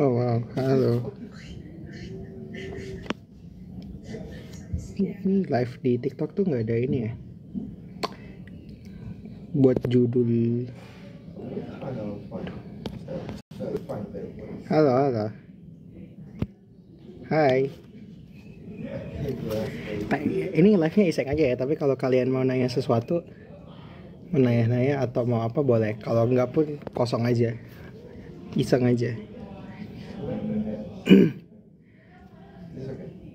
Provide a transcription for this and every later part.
Oh wow, halo. Ini live di TikTok tuh nggak ada ini ya. Buat judul. Halo, halo. Hai. Ini live-nya iseng aja ya, tapi kalau kalian mau nanya sesuatu, mau nanya-nanya atau mau apa boleh. Kalau nggak pun kosong aja. Iseng aja.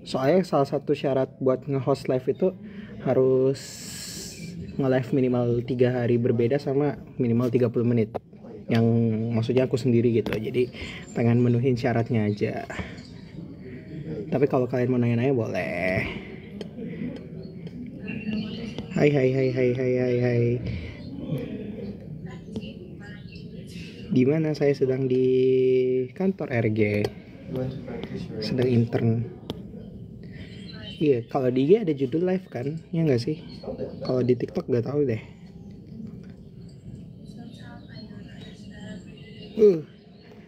Soalnya salah satu syarat buat nge-host live itu harus nge-live minimal 3 hari berbeda sama minimal 30 menit. Yang maksudnya aku sendiri gitu. Jadi pengen menuhin syaratnya aja. Tapi kalau kalian mau nanya-nanya boleh. Hai hai hai hai hai hai hai. Dimana saya sedang di kantor RG. Sedang intern. Iya, kalau di IG ada judul live kan? Ya nggak sih? Kalau di TikTok nggak tahu deh.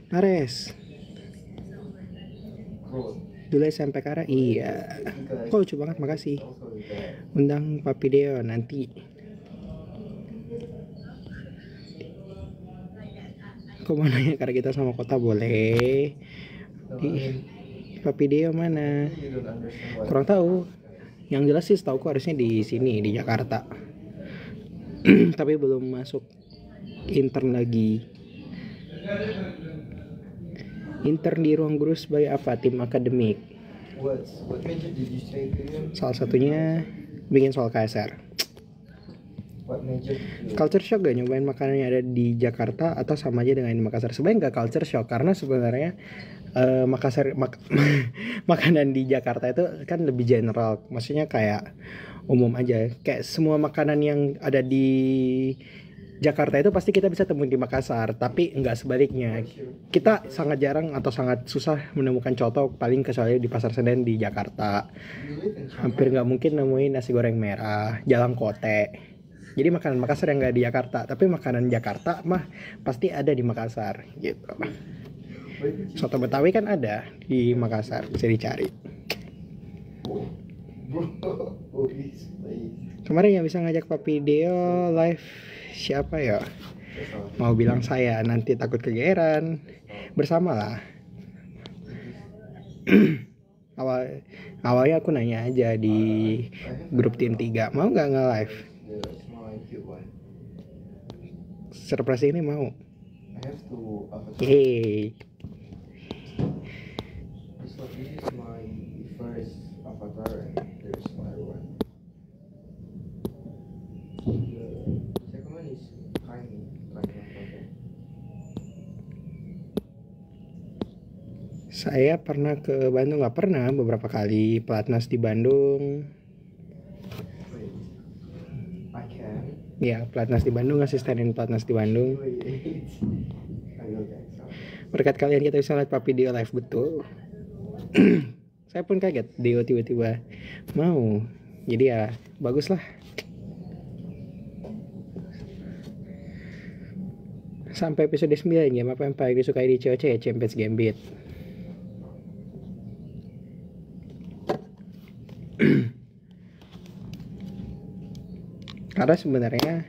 Nares. Dulu SMP Kara, iya. Kok lucu banget, makasih. Undang Papi Deo nanti. Kok mau nanya karena kita sama kota boleh. Papi Deo mana? Kurang tahu. Yang jelas sih setauku harusnya di sini di Jakarta. Tapi belum masuk intern lagi. Intern di ruang guru sebagai apa? Tim akademik. Salah satunya bikin soal KSR. Culture shock gak nyobain makanan yang ada di Jakarta atau sama aja dengan di Makassar? Sebenarnya gak culture shock karena sebenarnya makanan di Jakarta itu kan lebih general, maksudnya kayak umum aja, kayak semua makanan yang ada di Jakarta itu pasti kita bisa temuin di Makassar, tapi nggak sebaliknya. Kita sangat jarang atau sangat susah menemukan contoh, paling kecuali di Pasar Senen di Jakarta. Hampir nggak mungkin nemuin nasi goreng merah, jalang kote. Jadi makanan Makassar yang nggak di Jakarta, tapi makanan Jakarta mah pasti ada di Makassar gitu. Soto Betawi kan ada di Makassar, bisa dicari. Kemarin yang bisa ngajak Papi Deo live siapa ya? Mau bilang saya, nanti takut kegeeran. Bersama lah. Awalnya aku nanya aja di grup tim 3, mau nggak nge-live? Surprise ini mau. Yeay. This is my first avatar and there's my one. The second one is tiny avatar. Saya pernah ke Bandung, nggak pernah, beberapa kali pelatnas di Bandung. Wait, I can. Ya, pelatnas di Bandung, asistenin pelatnas di Bandung. Wait. I will get some. Berkat kalian kita bisa lihat Papi Deo live, betul. Saya pun kaget Deo tiba-tiba mau, jadi ya bagus lah. Sampai episode 9 game apa yang paling disukai di COC ya? Champions Gambit. Karena sebenarnya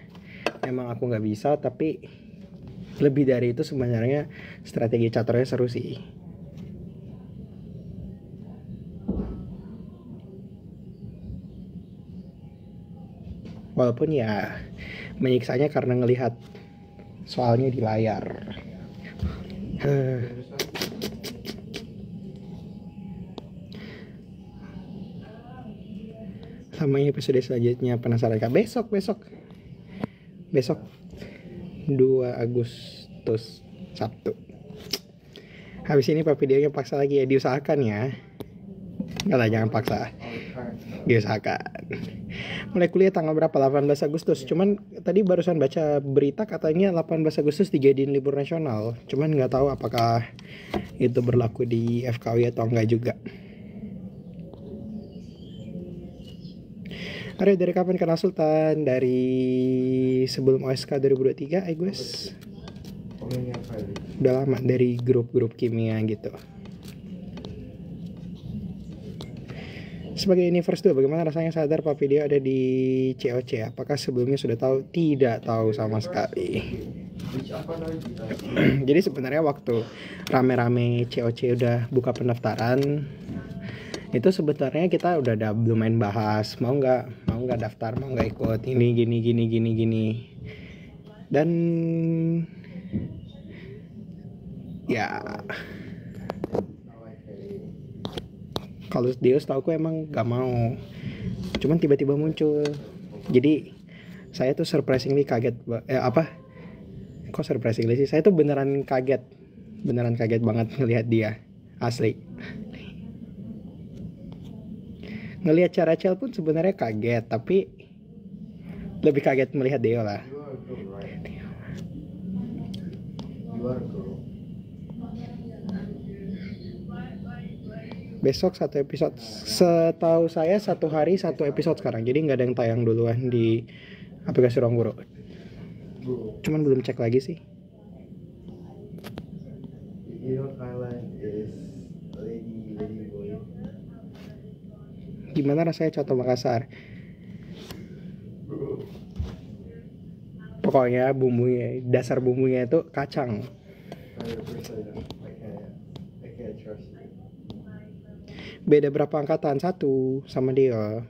emang aku nggak bisa, tapi lebih dari itu sebenarnya strategi caturnya seru sih. Walaupun ya menyiksanya karena ngelihat soalnya di layar. Sampai episode selanjutnya penasaran kah? Besok 2 Agustus Sabtu. Habis ini Papi Deo paksa lagi ya, diusahakan ya. Enggak lah, jangan paksa. Diusahakan. Mulai kuliah tanggal berapa? 18 Agustus. Cuman tadi barusan baca berita katanya 18 Agustus dijadiin libur nasional. Cuman nggak tahu apakah itu berlaku di FKW atau enggak juga. Arya, dari kapan kenal Sultan? Dari sebelum OSK 2023, guys. Komen yang private. Udah lama dari grup-grup kimia gitu. Sebagai Universe 2, bagaimana rasanya sadar Pak Video ada di COC? Apakah sebelumnya sudah tahu? Tidak tahu sama sekali. Which apa lagi? Jadi sebenarnya waktu rame-rame COC udah buka pendaftaran, itu sebenarnya kita udah ada lumayan bahas mau nggak daftar, mau nggak ikut ini gini. Dan ya kalau dia setahu aku emang gak mau, cuman tiba-tiba muncul. Jadi saya tuh surprisingly kaget. Kok surprisingly sih? Saya tuh beneran kaget banget ngelihat dia, asli. Ngelihat cara Cel pun sebenarnya kaget, tapi lebih kaget melihat Deo lah. You are a girl, right? You are a girl. Besok 1 episode. Setahu saya 1 hari 1 episode sekarang. Jadi nggak ada yang tayang duluan di aplikasi Ruang Guru. Bro, Cuman belum cek lagi sih. you know Thailand is lady boy. Gimana rasanya coto Makassar? Bro, Pokoknya bumbunya, dasar bumbunya itu kacang. 100%. I can't trust you. Beda berapa angkatan? 1 sama dia.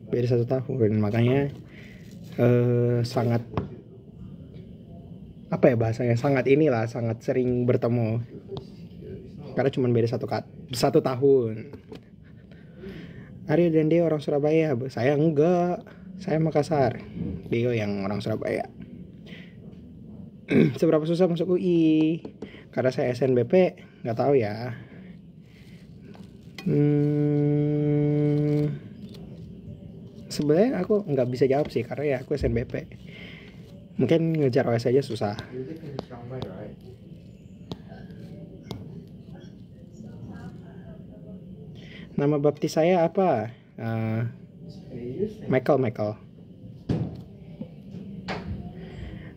Beda 1 tahun. Makanya sangat apa ya bahasanya? Sangat sering bertemu. Karena cuma beda 1 tahun. Aryo dan Deo orang Surabaya. Saya enggak. Saya Makassar. Deo yang orang Surabaya. Seberapa susah masuk UI? Karena saya SNBP, nggak tahu ya. Sebenarnya aku nggak bisa jawab sih karena ya aku SNBP. Mungkin ngejar OS aja susah. You live in Chiang Mai, right? Nama baptis saya apa? Michael.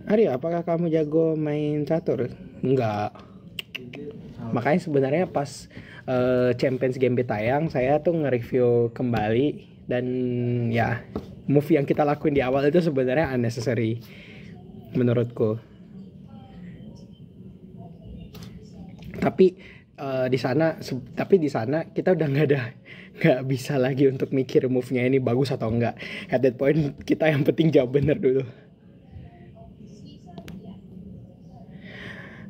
Aryo, apakah kamu jago main catur? Enggak. Makanya sebenarnya pas Champions Gambit tayang, saya tuh nge-review kembali. Dan ya, move yang kita lakuin di awal itu sebenarnya unnecessary menurutku. Tapi di sana kita udah nggak bisa lagi untuk mikir move-nya ini bagus atau enggak. At that point kita yang penting jawab bener dulu.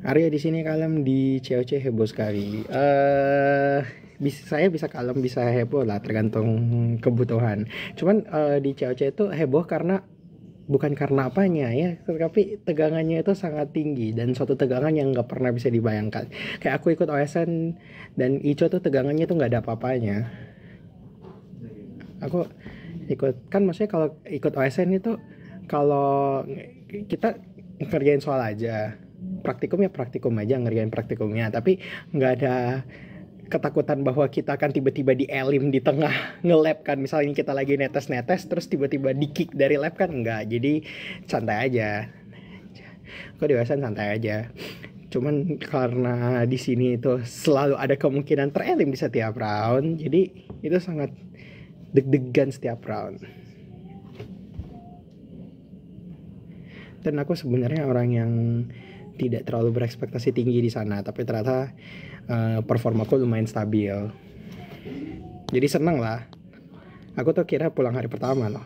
Arya di sini kalem, di COC heboh sekali. Saya bisa kalem, bisa heboh lah, tergantung kebutuhan. Cuman di COC itu heboh karena bukan karena apanya ya, tapi tegangannya itu sangat tinggi dan suatu tegangan yang nggak pernah bisa dibayangkan. Kayak aku ikut OSN dan Ico tuh tegangannya tuh nggak ada apa-apanya. Aku ikut, kan maksudnya kalau ikut OSN itu kalau kita ngerjain soal aja, praktikum aja, ngerjain praktikumnya, tapi nggak ada ketakutan bahwa kita akan tiba-tiba di elim di tengah nge-lab kan. Misalnya kita lagi netes terus tiba-tiba di kick dari lab kan, enggak. Jadi santai aja. Kok di OSN santai aja. Cuman karena di sini itu selalu ada kemungkinan terelim di setiap round, jadi itu sangat deg-degan setiap round. Dan aku sebenarnya orang yang tidak terlalu berekspektasi tinggi di sana, tapi ternyata performaku lumayan stabil. Jadi seneng lah. Aku tuh kira pulang hari pertama loh.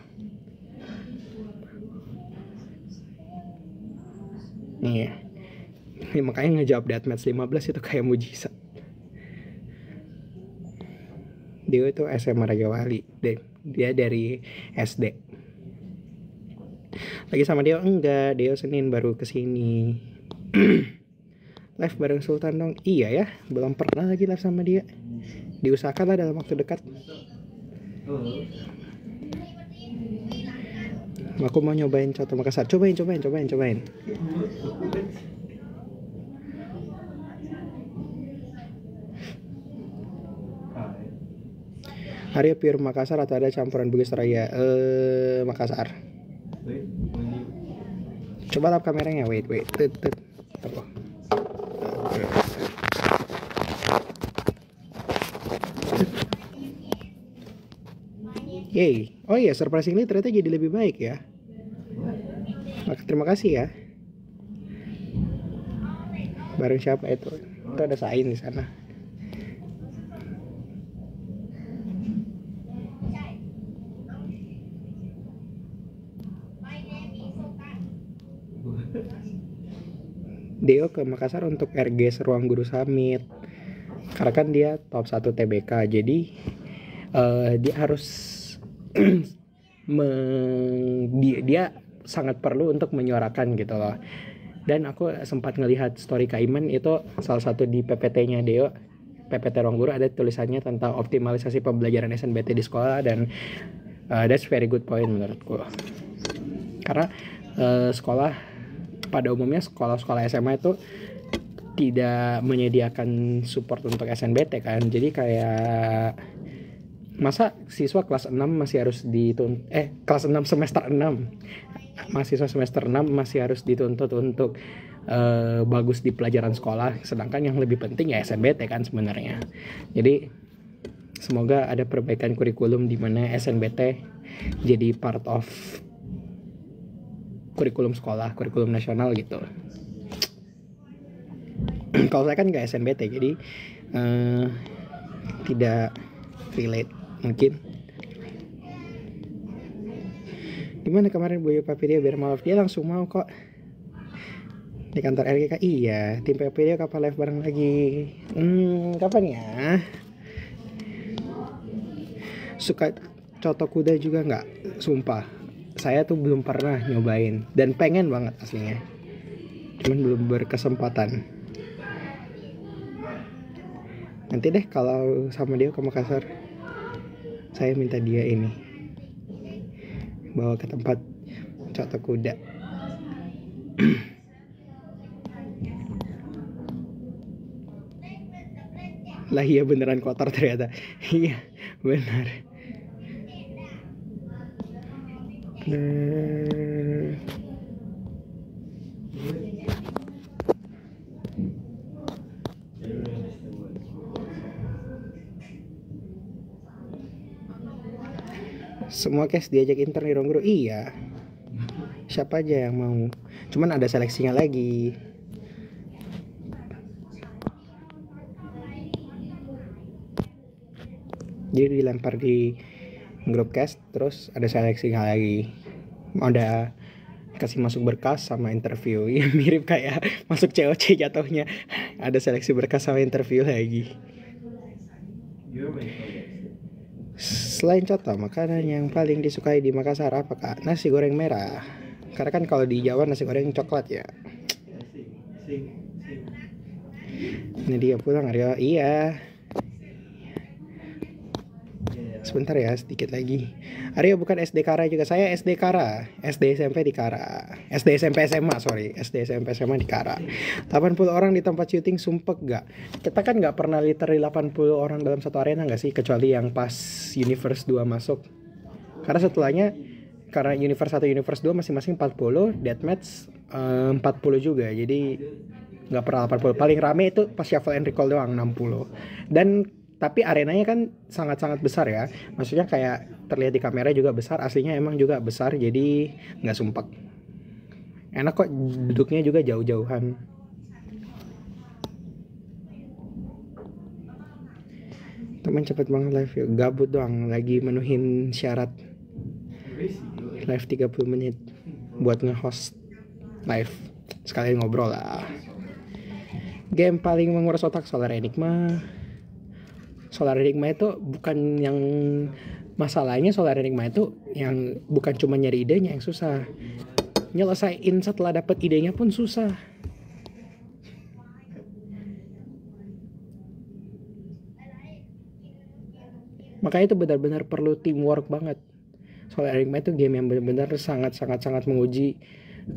Nih, makanya ngejawab deathmatch 15 itu kayak mujizat. Dia itu SMA Raja Wali, dia dari SD. Lagi sama dia enggak, dia Senin baru kesini. Live bareng Sultan dong. Iya ya, belum pernah lagi live sama dia. Diusahakan lah dalam waktu dekat. Aku mau nyobain coto Makassar. Cobain. Arya pure Makassar atau ada campuran Bugis Raya? Makassar. Coba lap kameranya, wait. Tut. Tuh. Yay. Oh iya, surprisingly ternyata jadi lebih baik ya. Terima kasih ya. Bareng siapa itu? Itu ada Sain di sana. Deo ke Makassar untuk RG Ruang Guru Summit. Karena kan dia top 1 TBK, jadi dia harus dia sangat perlu untuk menyuarakan gitu loh. Dan aku sempat ngelihat story Kak Iman itu salah satu di PPT-nya Deo, PPT Ruang Guru, ada tulisannya tentang optimalisasi pembelajaran SNBT di sekolah, dan that's very good point menurutku. Karena sekolah pada umumnya sekolah-sekolah SMA itu tidak menyediakan support untuk SNBT kan. Jadi kayak masa siswa kelas 6 masih harus dituntut kelas 6 semester 6 mahasiswa semester 6 masih harus dituntut untuk bagus di pelajaran sekolah, sedangkan yang lebih penting ya SNBT kan sebenarnya. Jadi semoga ada perbaikan kurikulum di mana SNBT jadi part of kurikulum sekolah, kurikulum nasional gitu. Kalau saya kan nggak SNBT, jadi tidak relate mungkin. Gimana kemarin Bu Papidio biar maaf? Dia langsung mau kok di kantor RGK. Iya, tim Papidio kapan live bareng lagi? Kapan ya? Suka coto kuda juga nggak? Sumpah, saya tuh belum pernah nyobain dan pengen banget aslinya, cuman belum berkesempatan. Nanti deh kalau sama dia ke Makassar, saya minta dia ini bawa ke tempat coto kuda. Lah iya beneran kotor ternyata. Iya benar. Semua case diajak intern di Ruang Guru. Iya, siapa aja yang mau, cuman ada seleksinya lagi. Jadi dilempar di grup cast, terus ada seleksinya lagi. Ada kasih masuk berkas sama interview. Ya mirip kayak masuk COC jatuhnya. Ada seleksi berkas sama interview lagi. Selain coto, makanan yang paling disukai di Makassar apakah? Nasi goreng merah. Karena kan kalau di Jawa nasi goreng coklat ya. Ini dia pulang Aryo. Iya. Sebentar ya, sedikit lagi. Aryo bukan SD Kara juga. Saya SD Kara. SD SMP di Kara. SD SMP SMA, sorry. SD SMP SMA di Kara. 80 orang di tempat syuting, sumpek gak? Kita kan gak pernah literally 80 orang dalam satu arena gak sih? Kecuali yang pas Universe 2 masuk. Karena setelahnya, karena Universe 1, Universe 2 masing-masing 40, Deathmatch 40 juga. Jadi gak pernah 80. Paling rame itu pas Shuffle and Recall doang, 60. Dan tapi arenanya kan sangat-sangat besar ya. Maksudnya kayak terlihat di kamera juga besar, aslinya emang juga besar, jadi nggak sumpek. Enak kok, duduknya juga jauh-jauhan. Teman cepet banget live yuk. Gabut doang, lagi menuhin syarat live 30 menit buat nge-host live. Sekalian ngobrol lah. Game paling menguras otak Solar Enigma. Solar Enigma itu bukan yang masalahnya, Solar Enigma itu yang bukan cuma nyari idenya yang susah, nyelesain setelah dapat idenya pun susah. Makanya itu benar-benar perlu teamwork banget. Solar Enigma itu game yang benar-benar sangat menguji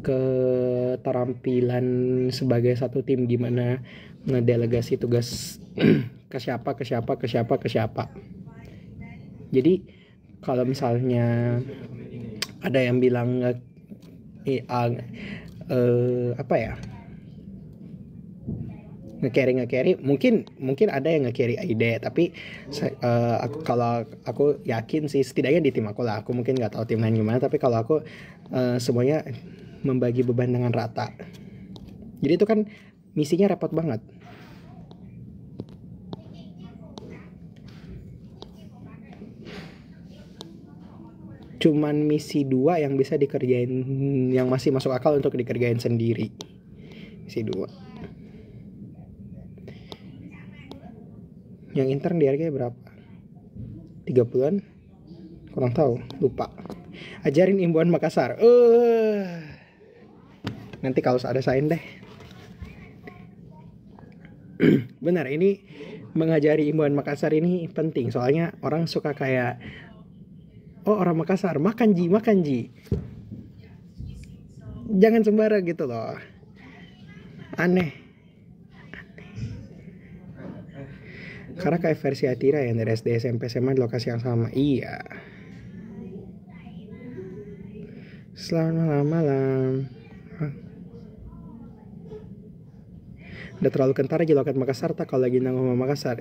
keterampilan sebagai satu tim, gimana ngedelegasi tugas ke siapa. Jadi kalau misalnya ada yang bilang apa ya, nge-carry mungkin ada yang nge-carry ide, tapi kalau aku yakin sih setidaknya di tim aku lah, aku mungkin nggak tahu tim lain gimana, tapi kalau aku semuanya membagi beban dengan rata, jadi itu kan misinya repot banget. Cuman misi 2 yang bisa dikerjain, yang masih masuk akal untuk dikerjain sendiri. Misi 2. Yang intern di harganya berapa? 30-an? Kurang tahu, lupa. Ajarin imbuhan Makassar. Nanti kalau ada sign deh. Benar, ini mengajari imbuhan Makassar ini penting, soalnya orang suka kayak, oh orang Makassar, makan ji. Jangan sembarang gitu loh. Aneh. Karena kayak versi Atira yang dari SD, SMP, SMA di lokasi yang sama. Iya. Selamat malam. Udah terlalu kentar aja lokat Makassar tak kalau lagi nanggung Makassar.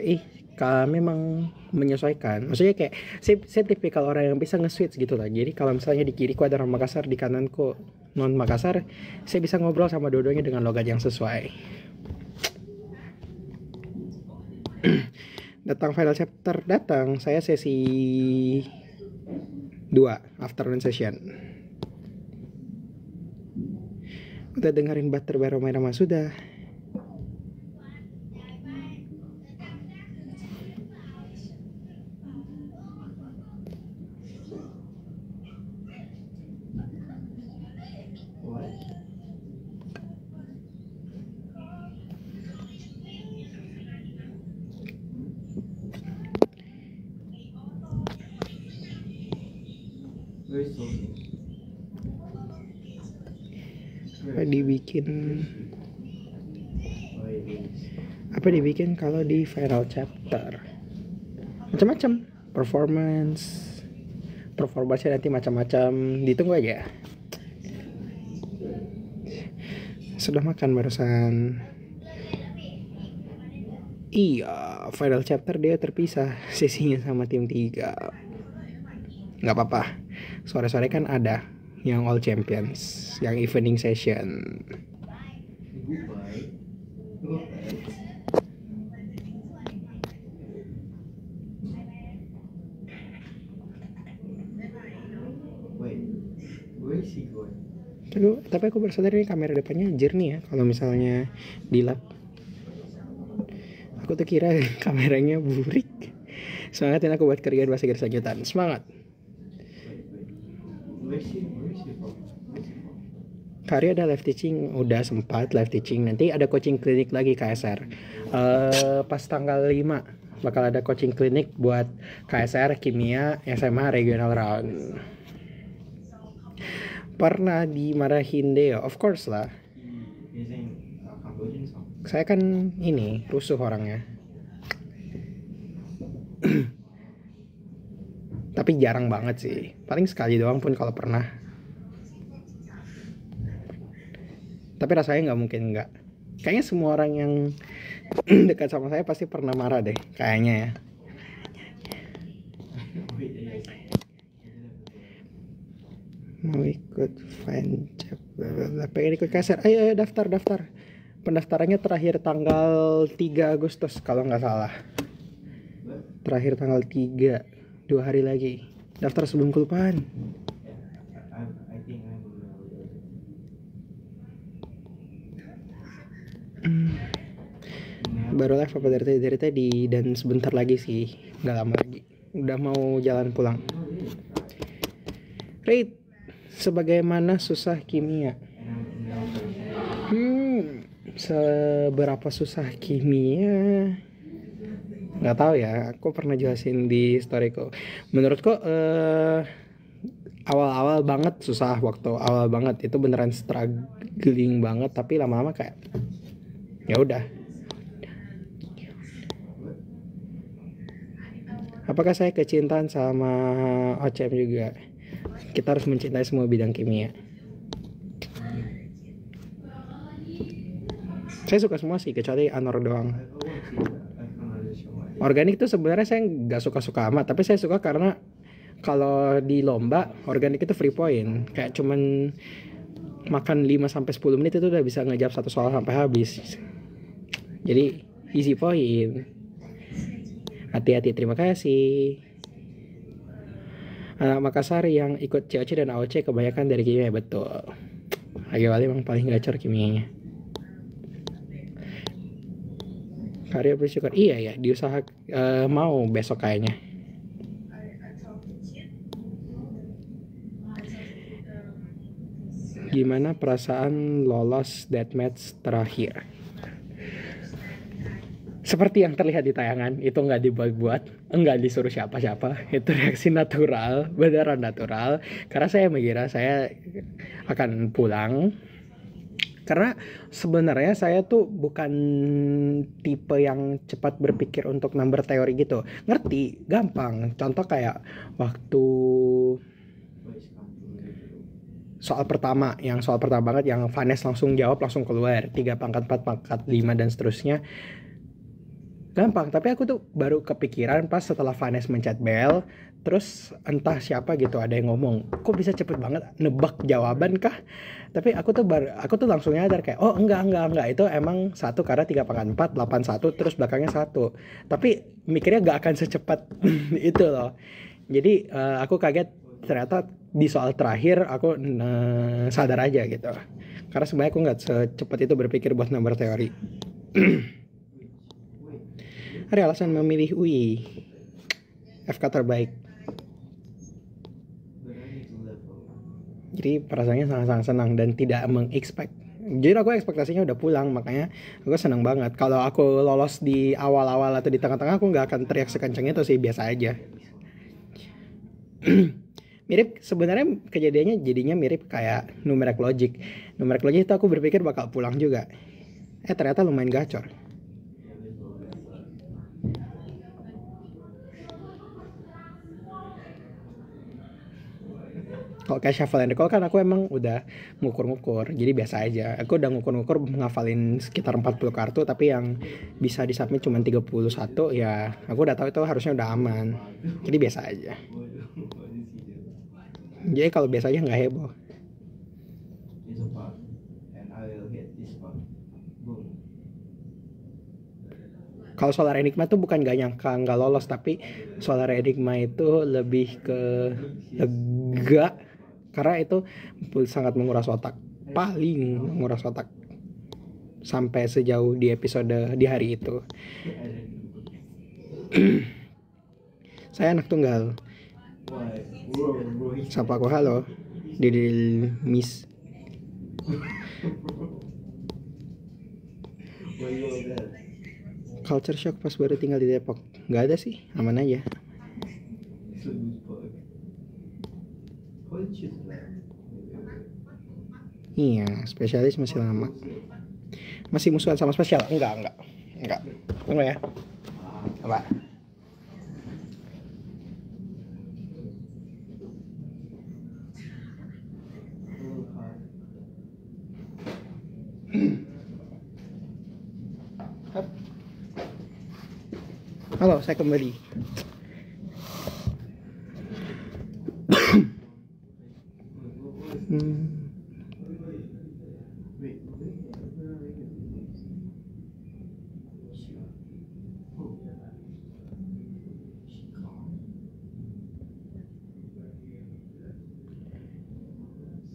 Kami memang menyesuaikan. Maksudnya kayak saya tipikal orang yang bisa nge-switch gitu lah. Jadi kalau misalnya di kiriku ada orang Makassar, di kananku non Makassar, saya bisa ngobrol sama dua-duanya dengan logat yang sesuai. Datang final chapter, datang. Saya sesi 2 afternoon session. Udah dengerin Butter by Roma Irama sudah. Apa dibikin kalau di final chapter? Macam-macam performance nanti macam-macam, ditunggu aja. Sudah makan barusan. Iya, final chapter dia terpisah sesinya sama tim 3. Nggak apa-apa, sore-sore kan ada yang all champions, yang evening session. Tapi aku baru sadar ini kamera depannya jernih ya, kalau misalnya di lab. Aku tuh kira kameranya burik. Semangatin aku buat kerjaan bahasa Inggris lanjutan. Semangat. Karya ada live teaching, udah sempat live teaching. Nanti ada coaching klinik lagi KSR. Pas tanggal 5 bakal ada coaching klinik buat KSR Kimia SMA Regional Round. Pernah dimarahin Deo, of course lah. Saya kan ini rusuh orangnya. Tapi jarang banget sih, paling sekali doang pun kalau pernah. Tapi rasanya nggak mungkin nggak. Kayaknya semua orang yang dekat sama saya pasti pernah marah deh, kayaknya ya. Mau ikut fancap, pengen ikut KSR, ayo daftar. Pendaftarannya terakhir tanggal 3 Agustus kalau nggak salah. Terakhir tanggal 3, 2 hari lagi. Daftar sebelum kelupaan. Baru live apa dari tadi, dan sebentar lagi sih, nggak lama lagi. Udah mau jalan pulang. Rate sebagaimana susah kimia. Seberapa susah kimia nggak tahu ya, aku pernah jelasin di storyku. Menurutku awal-awal banget susah, waktu awal banget itu beneran struggling banget, tapi lama-lama kayak ya udah. Apakah saya kecintaan sama OCM juga? Kita harus mencintai semua bidang kimia. Saya suka semua sih kecuali Anor doang. I've always seen that. I can't understand why. Organik tuh sebenarnya saya nggak suka-suka amat, tapi saya suka karena kalau di lomba organik itu free point. Kayak cuman makan 5 sampai 10 menit itu udah bisa ngejawab satu soal sampai habis. Jadi easy point. Hati-hati, terima kasih. Anak Makassar yang ikut COC dan AOC kebanyakan dari kimia, betul. Lagi Wali emang paling gacor kimianya. Karya bersyukur, iya ya, diusaha mau besok kayaknya. Gimana perasaan lolos deathmatch terakhir? Seperti yang terlihat di tayangan, itu nggak dibuat-buat, nggak disuruh siapa-siapa. Itu reaksi natural, beneran natural. Karena saya mengira saya akan pulang. Karena sebenarnya saya tuh bukan tipe yang cepat berpikir untuk number teori gitu. Ngerti, gampang. Contoh kayak waktu soal pertama banget yang Vanes langsung jawab langsung keluar 3 pangkat 4 pangkat 5 dan seterusnya. Gampang, tapi aku tuh baru kepikiran pas setelah Vanes mencet bel, terus entah siapa gitu ada yang ngomong, kok bisa cepet banget nebak jawaban kah? Tapi aku tuh langsung nyadar kayak, oh enggak, itu emang 1 karena 3 pangkat 4, 8 1, terus belakangnya 1. Tapi mikirnya gak akan secepat itu loh. Jadi aku kaget ternyata di soal terakhir aku sadar aja gitu. Karena sebenarnya aku gak secepat itu berpikir buat number teori. Ada alasan memilih UI. FK terbaik. Jadi perasaannya sangat-sangat senang dan tidak mengexpect. Jadi aku ekspektasinya udah pulang, makanya aku senang banget. Kalau aku lolos di awal-awal atau di tengah-tengah aku nggak akan teriak sekencang itu sih, biasa aja. Mirip sebenarnya kejadiannya jadinya mirip kayak numeric logic. Numeric logic itu aku berpikir bakal pulang juga. Ternyata lumayan gacor. Kalau kayak shuffle and recall kan aku emang udah ngukur-ngukur, jadi biasa aja. Aku udah ngukur-ngukur ngafalin sekitar 40 kartu, tapi yang bisa disubmit cuma 31, ya aku udah tahu itu harusnya udah aman. Jadi biasa aja. Jadi kalau biasa aja nggak heboh. Kalau Solar Enigma tuh bukan gak nyangka nggak lolos, tapi Solar Enigma itu lebih ke lega karena itu sangat menguras otak, paling menguras otak sampai sejauh di episode di hari itu. Saya anak tunggal. Sapa aku halo, Didil Miss. Culture shock pas baru tinggal di Depok. Nggak ada sih, aman aja. Iya, spesialis masih lama. Masih musuhan sama spesial? Enggak. Tunggu ya. Apa? Halo, saya kembali.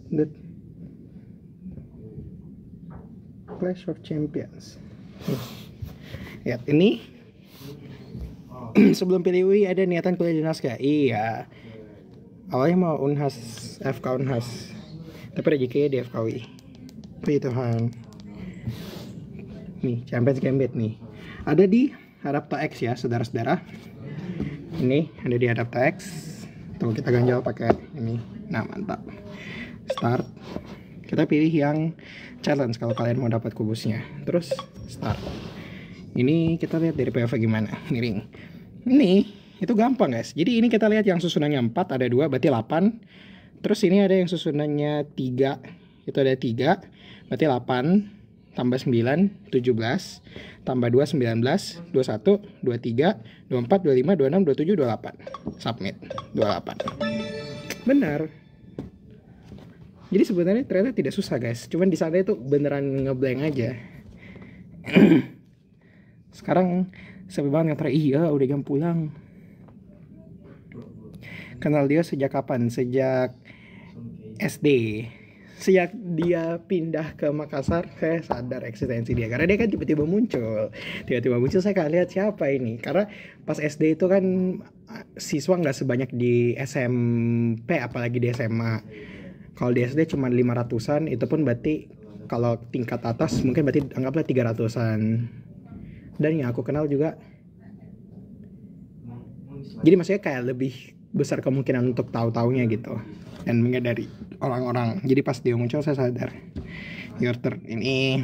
The Clash of Champions. Lihat ini. Sebelum pilih UI ada niatan kuliah di Naskah. Iya. Awalnya mau Unhas, FK Unhas. Tapi rezekinya di FKUI. Puji Tuhan. Nih, Champions Gambit nih. Ada di Adapta X ya, saudara-saudara. Ini ada di Adapta X. Tuh kita ganjal pakai ini. Nah, mantap. Start. Kita pilih yang challenge kalau kalian mau dapat kubusnya. Terus start. Ini kita lihat dari POV gimana. Miring. Ini itu gampang guys. Jadi ini kita lihat yang susunannya 4 ada 2 berarti 8. Terus ini ada yang susunannya 3. Itu ada 3 berarti 8. tambah 9, 17, tambah 2, 19, 21, 23, 24, 25, 26, 27, 28. Submit. 28. Benar. Jadi sebenarnya ternyata tidak susah guys. Cuman di sana itu beneran ngeblank aja. Sekarang sepi banget nganter. Iya udah jam pulang. Kenal dia sejak kapan? Sejak SD. Sejak dia pindah ke Makassar, saya sadar eksistensi dia. Karena dia kan tiba-tiba muncul. Tiba-tiba muncul, saya kayak lihat siapa ini. Karena pas SD itu kan siswa nggak sebanyak di SMP, apalagi di SMA. Kalau di SD cuma 500-an, itu pun berarti kalau tingkat atas mungkin berarti anggaplah 300-an. Dan yang aku kenal juga, jadi maksudnya kayak lebih besar kemungkinan untuk tahu-taunya gitu dan menyadari orang-orang. Jadi pas dia muncul saya sadar, your turn. Ini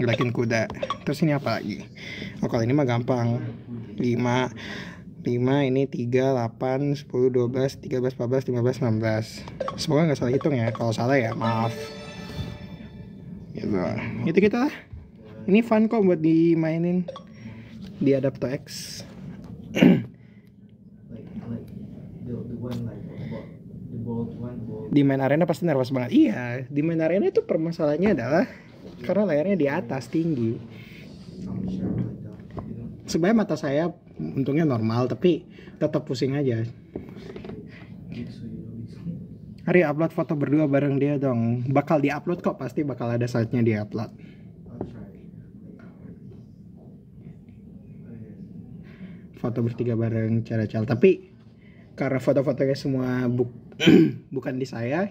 ngelakin kuda. Terus ini apa lagi? Oh kalau ini mah gampang. 5 ini 3, 8, 10, 12, 13, 14, 15, 16. Semoga nggak salah hitung ya. Kalau salah ya maaf. Gitu. Itu kita lah. Ini fun kok buat dimainin di Adapto X. Di main arena pasti nervous banget. Iya, di main arena itu permasalahannya adalah karena layarnya di atas tinggi. Sebenarnya mata saya untungnya normal, tapi tetap pusing aja. Hari upload foto berdua bareng dia dong. Bakal diupload kok, pasti bakal ada saatnya diupload. Foto bertiga bareng cara-cara. Tapi karena foto-fotonya semua bukan di saya,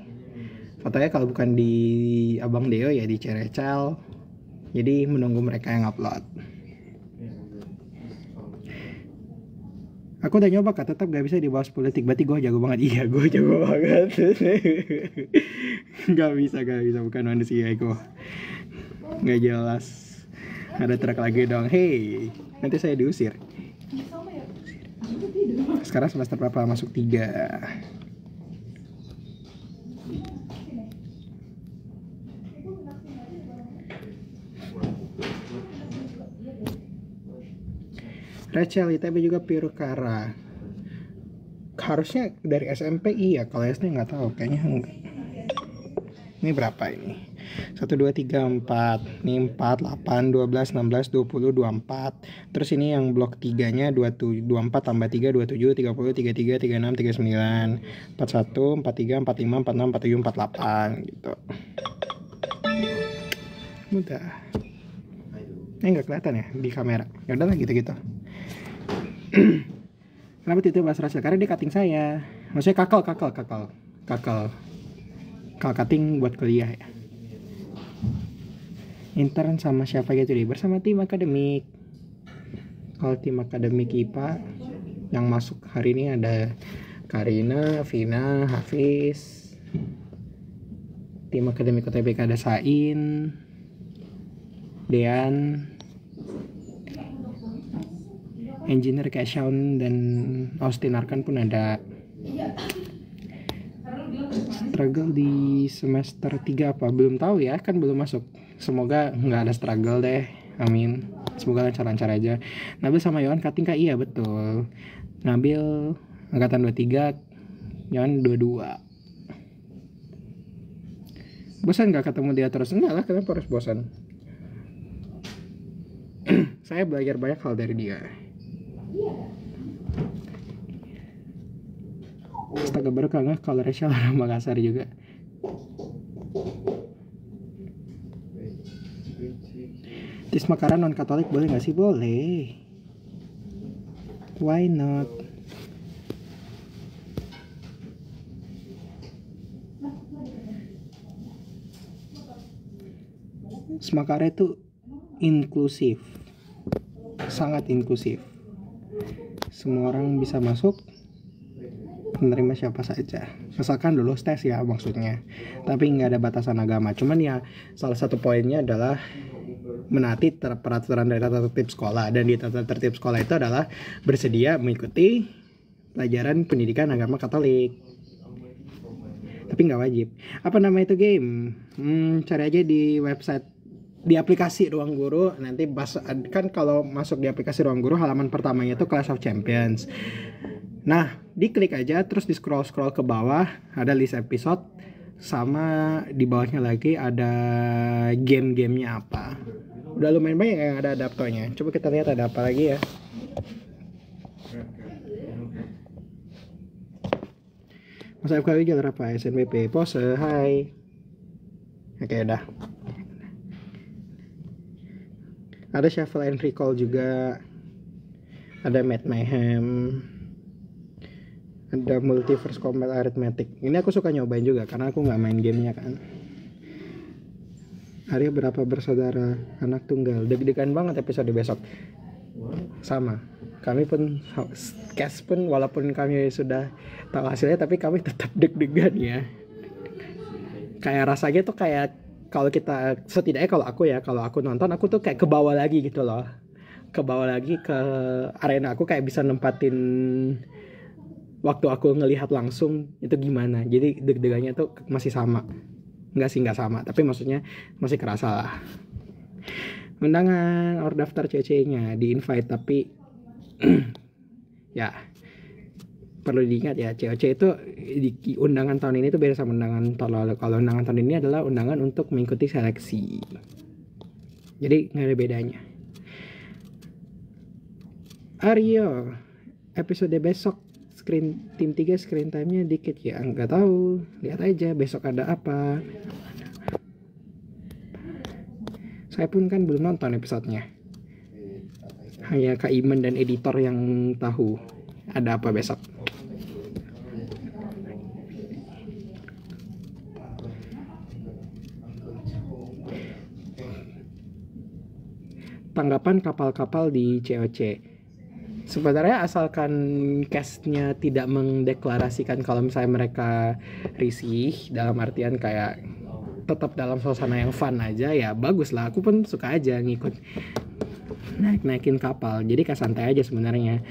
fotonya kalau bukan di Abang Deo ya di Cerecal. Jadi menunggu mereka yang upload. Aku udah nyoba Kak, tetap gak bisa dibahas politik. Berarti gue jago banget. Iya, gue jago banget. Gak bisa, bukan manusia gue. Gak jelas. Ada truk lagi dong. Hey, nanti saya diusir. Sekarang semester berapa? Masuk 3. Rachel, ITB juga Pirukara. Harusnya dari SMP iya, kalau SD nggak tahu, kayaknya enggak. Ini berapa ini? 1, 2, 3, 4. Ini 4, 8, 12, 16, 20, 24. Terus ini yang blok 3-nya 24 tambah 3, 27, 30, 33, 36, 39, 41, 43, 45, 46, 47, 48 gitu. Mudah. Nggak kelihatan ya di kamera. Ya udahlah gitu-gitu. Kenapa itu bahas Rachel? Karena dia cutting saya. Maksudnya kakal cutting buat kuliah ya. Intern sama siapa gitu deh, bersama tim akademik. Kalau tim akademik IPA yang masuk hari ini ada Karina, Vina, Hafiz. Tim akademik UTBK ada Sain, Dean, engineer kayak Shaun dan Austin Arkan pun ada. Struggle di semester 3 apa? Belum tahu ya, kan belum masuk. Semoga nggak ada struggle deh, amin. Semoga lancar-lancar aja. Nabil sama Yohan cutting kak? Iya betul. Nabil angkatan 23, Yohan 22. Bosan nggak ketemu dia terus? Enggak lah, kenapa harus bosan? Saya belajar banyak hal dari dia. Astaga, baru kangen kalau Rachel orang Makassar juga. Tis makanan non Katolik boleh nggak sih? Boleh. Why not? Semakara itu inklusif, sangat inklusif. Semua orang bisa masuk, menerima siapa saja, asalkan lulus tes ya maksudnya. Tapi nggak ada batasan agama. Cuman ya salah satu poinnya adalah menaati peraturan dari tata tertib sekolah, dan di tata tertib sekolah itu adalah bersedia mengikuti pelajaran pendidikan agama Katolik. Tapi nggak wajib. Apa nama itu game? Cari aja di website di aplikasi Ruang Guru nanti kan kalau masuk di aplikasi Ruang Guru halaman pertamanya itu Clash of Champions. Nah, diklik aja terus di scroll ke bawah ada list episode sama di bawahnya lagi ada game-gamenya apa. Udah lumayan banyak yang ada adaptornya. Coba kita lihat ada apa lagi ya. Mas FKW jalan apa? SNBP pose, hai. Oke udah. Ada Shuffle and Recall juga. Ada Mad Mayhem. Ada Multiverse Combat Arithmetic. Ini aku suka nyobain juga karena aku nggak main gamenya kan. Arya berapa bersaudara? Anak tunggal. Deg-degan banget episode besok. Sama. Kami pun cast pun walaupun kami sudah tahu hasilnya tapi kami tetap deg-degan ya. Kayak rasanya tuh kayak kalau kita setidaknya kalau aku nonton aku tuh kayak ke bawah lagi gitu loh. Ke bawah lagi ke arena aku kayak bisa nempatin waktu aku ngelihat langsung itu gimana. Jadi deg-degannya tuh masih sama. Enggak sama, tapi maksudnya masih kerasa lah. Undangan or daftar CC-nya di invite tapi ya perlu diingat ya, COC itu di undangan tahun ini tuh beda sama undangan tahun lalu. Kalau undangan tahun ini adalah undangan untuk mengikuti seleksi. Jadi nggak ada bedanya. Aryo, episode besok tim 3 screen time-nya dikit ya. Nggak tahu, lihat aja besok ada apa. Saya pun kan belum nonton episodenya. Hanya Kak Iman dan editor yang tahu ada apa besok. Tanggapan kapal-kapal di COC. Sebenarnya asalkan castnya tidak mendeklarasikan kalau misalnya mereka risih, dalam artian kayak tetap dalam suasana yang fun aja, ya bagus lah. Aku pun suka aja ngikut naikin kapal, jadi kayak santai aja sebenarnya.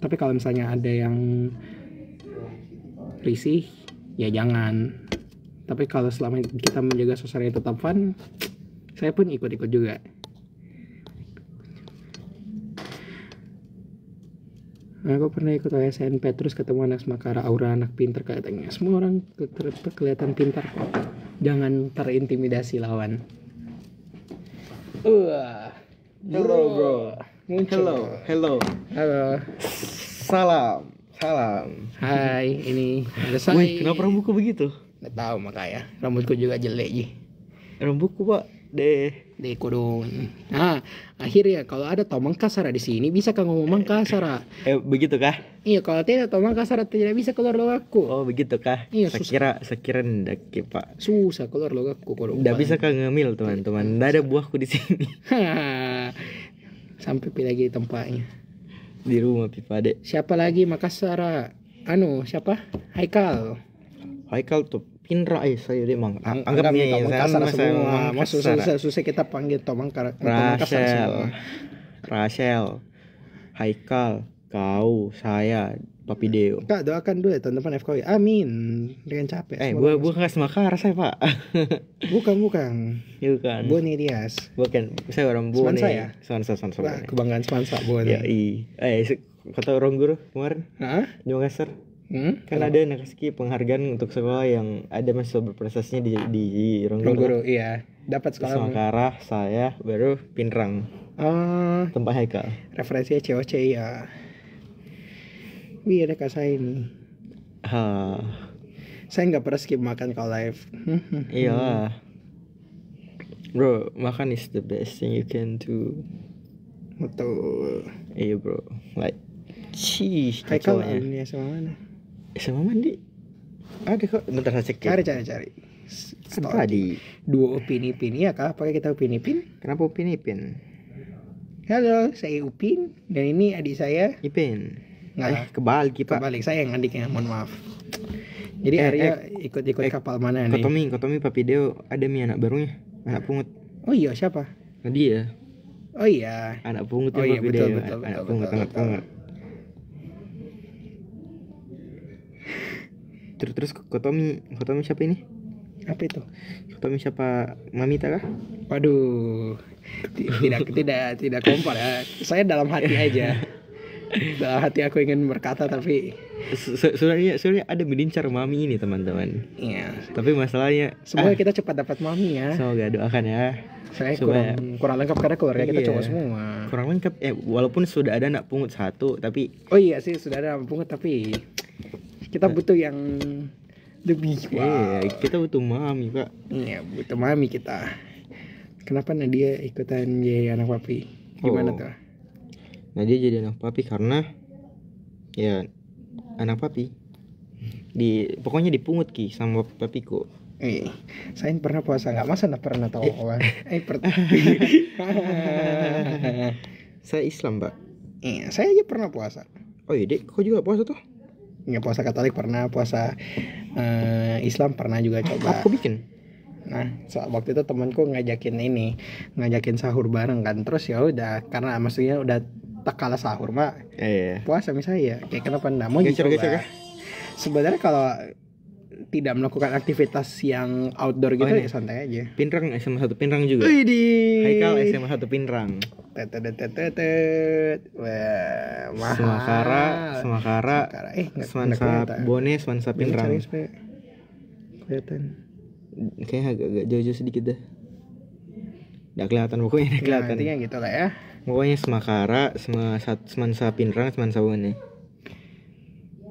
Tapi kalau misalnya ada yang risih ya jangan. Tapi kalau selama kita menjaga suasana tetap fun, saya pun ikut-ikut juga. Aku pernah ikut OSNP terus ketemu anak Semakara, aura anak pintar katanya. Semua orang kelihatan pintar kok. Jangan terintimidasi lawan. Hello bro. Hello. Salam. Hai, ini ada saya. Wih, kenapa rambutku begitu? Nggak tahu makanya. Rambutku juga jelek ji. Rambutku pak Deh kurun. Nah, akhirnya kalau ada Tomang Kasara di sini bisa kan ngomong Mangkasara. Begitu kah? Iya, kalau tidak Tomang Kasara tidak bisa keluar logaku. Oh begitu kah? Iya, saya kira ndak pak. Susah keluar logaku kalau. Ndak bisa kan ngemil teman-teman. Ndak ada buahku di sini. Sampai pilih lagi tempatnya. Di rumah pipa dek. Siapa lagi Makassar? Siapa? Haikal tuh Indra saya dia mang anggapnya ya Makassar semua. Susah kita panggil Tomang Rachel, Haikal, kau, saya, Papi Deo. Kak doakan dulu ya teman-teman FKW. Amin. Dengan capek. Bukan Semakara saya pak. Bukan. Bukan. Boni Dias. Bukan. Saya orang Boni. Semansa ya. Semansa. Kebanggaan Semansa Boni. Ya kata orang guru kemarin. Di Makassar. Kan ada Nakaski penghargaan untuk sekolah yang ada mahasiswa berprestasinya di Rongguru. Iya, dapat sekolah Semakara, saya baru Pinrang. Tempat Haikal. Referensinya COC ya. Wih, ada kak saya ini. Saya nggak pernah skip makan kalau live. Iya. Bro, makan is the best thing you can do. Betul. Iya bro, like Haikal ini sama mana? Sama mandi. Ada kok. Bentar saya cek. Cari. Tadi. Dua Upin ya kah? Pakai kita Upin Ipin? Kenapa Upin Ipin? Halo, saya Upin dan ini adik saya Ipin. Nggak. Kebalik pak. Kebalik, saya yang adiknya. Mohon maaf. Jadi Arya ikut kapal mana nih? Kotomi Papi Deo ada anak barunya, anak pungut. Oh iya, siapa? Dia. Oh iya. Anak pungut oh, iya, Papi betul, Deo. Betul. Anak pungut. Terus Kotomi siapa ini? Apa itu? Kami siapa Mamita kah? Waduh, tidak kompak ya. Saya dalam hati aja. Dalam hati aku ingin berkata tapi Sebenarnya ada melincar mami ini teman-teman. iya. Tapi masalahnya Semoga kita cepat dapat mami ya. semoga doakan ya. Saya Supaya- kurang lengkap karena keluarga kita Iya. cowok semua. Kurang lengkap walaupun sudah ada anak pungut satu tapi Oh iya sih sudah ada pungut tapi kita butuh yang lebih. kita butuh mami Pak. Iya butuh mami kita. Kenapa Nadia ikutan jadi anak papi? Gimana Oh. tuh? Nah dia jadi anak papi karena ya anak papi pokoknya dipungut ki sama papiku. Saya pernah puasa nggak? Masa nggak pernah tahu apa? Saya Islam Pak. Iya, saya aja pernah puasa. Oh iya dek, kau juga puasa tuh? Nggak puasa Katolik pernah, puasa Islam pernah juga coba. Aku bikin. Nah, waktu itu temanku ngajakin sahur bareng kan. Terus ya udah, karena maksudnya udah tak kalah sahur mak. Iya. Puasa misalnya, kayak kenapa nggak mau Gecer dicoba? kah? Sebenarnya kalau tidak melakukan aktivitas yang outdoor gitu ini. ya santai aja. Pinrang SMA 1 Pinrang juga. Widih. Haikal SMA 1 Pinrang. Wah, mahal. Semakara, nggak Semansa kelihatan. Bone, Semansa Cari Pinrang. supaya kelihatan. Kayaknya agak jauh-jauh sedikit dah. Nggak kelihatan pokoknya, nggak kelihatan. Intinya gitu lah ya. Pokoknya Semakara, Semansa Pinrang, Semansa Bone.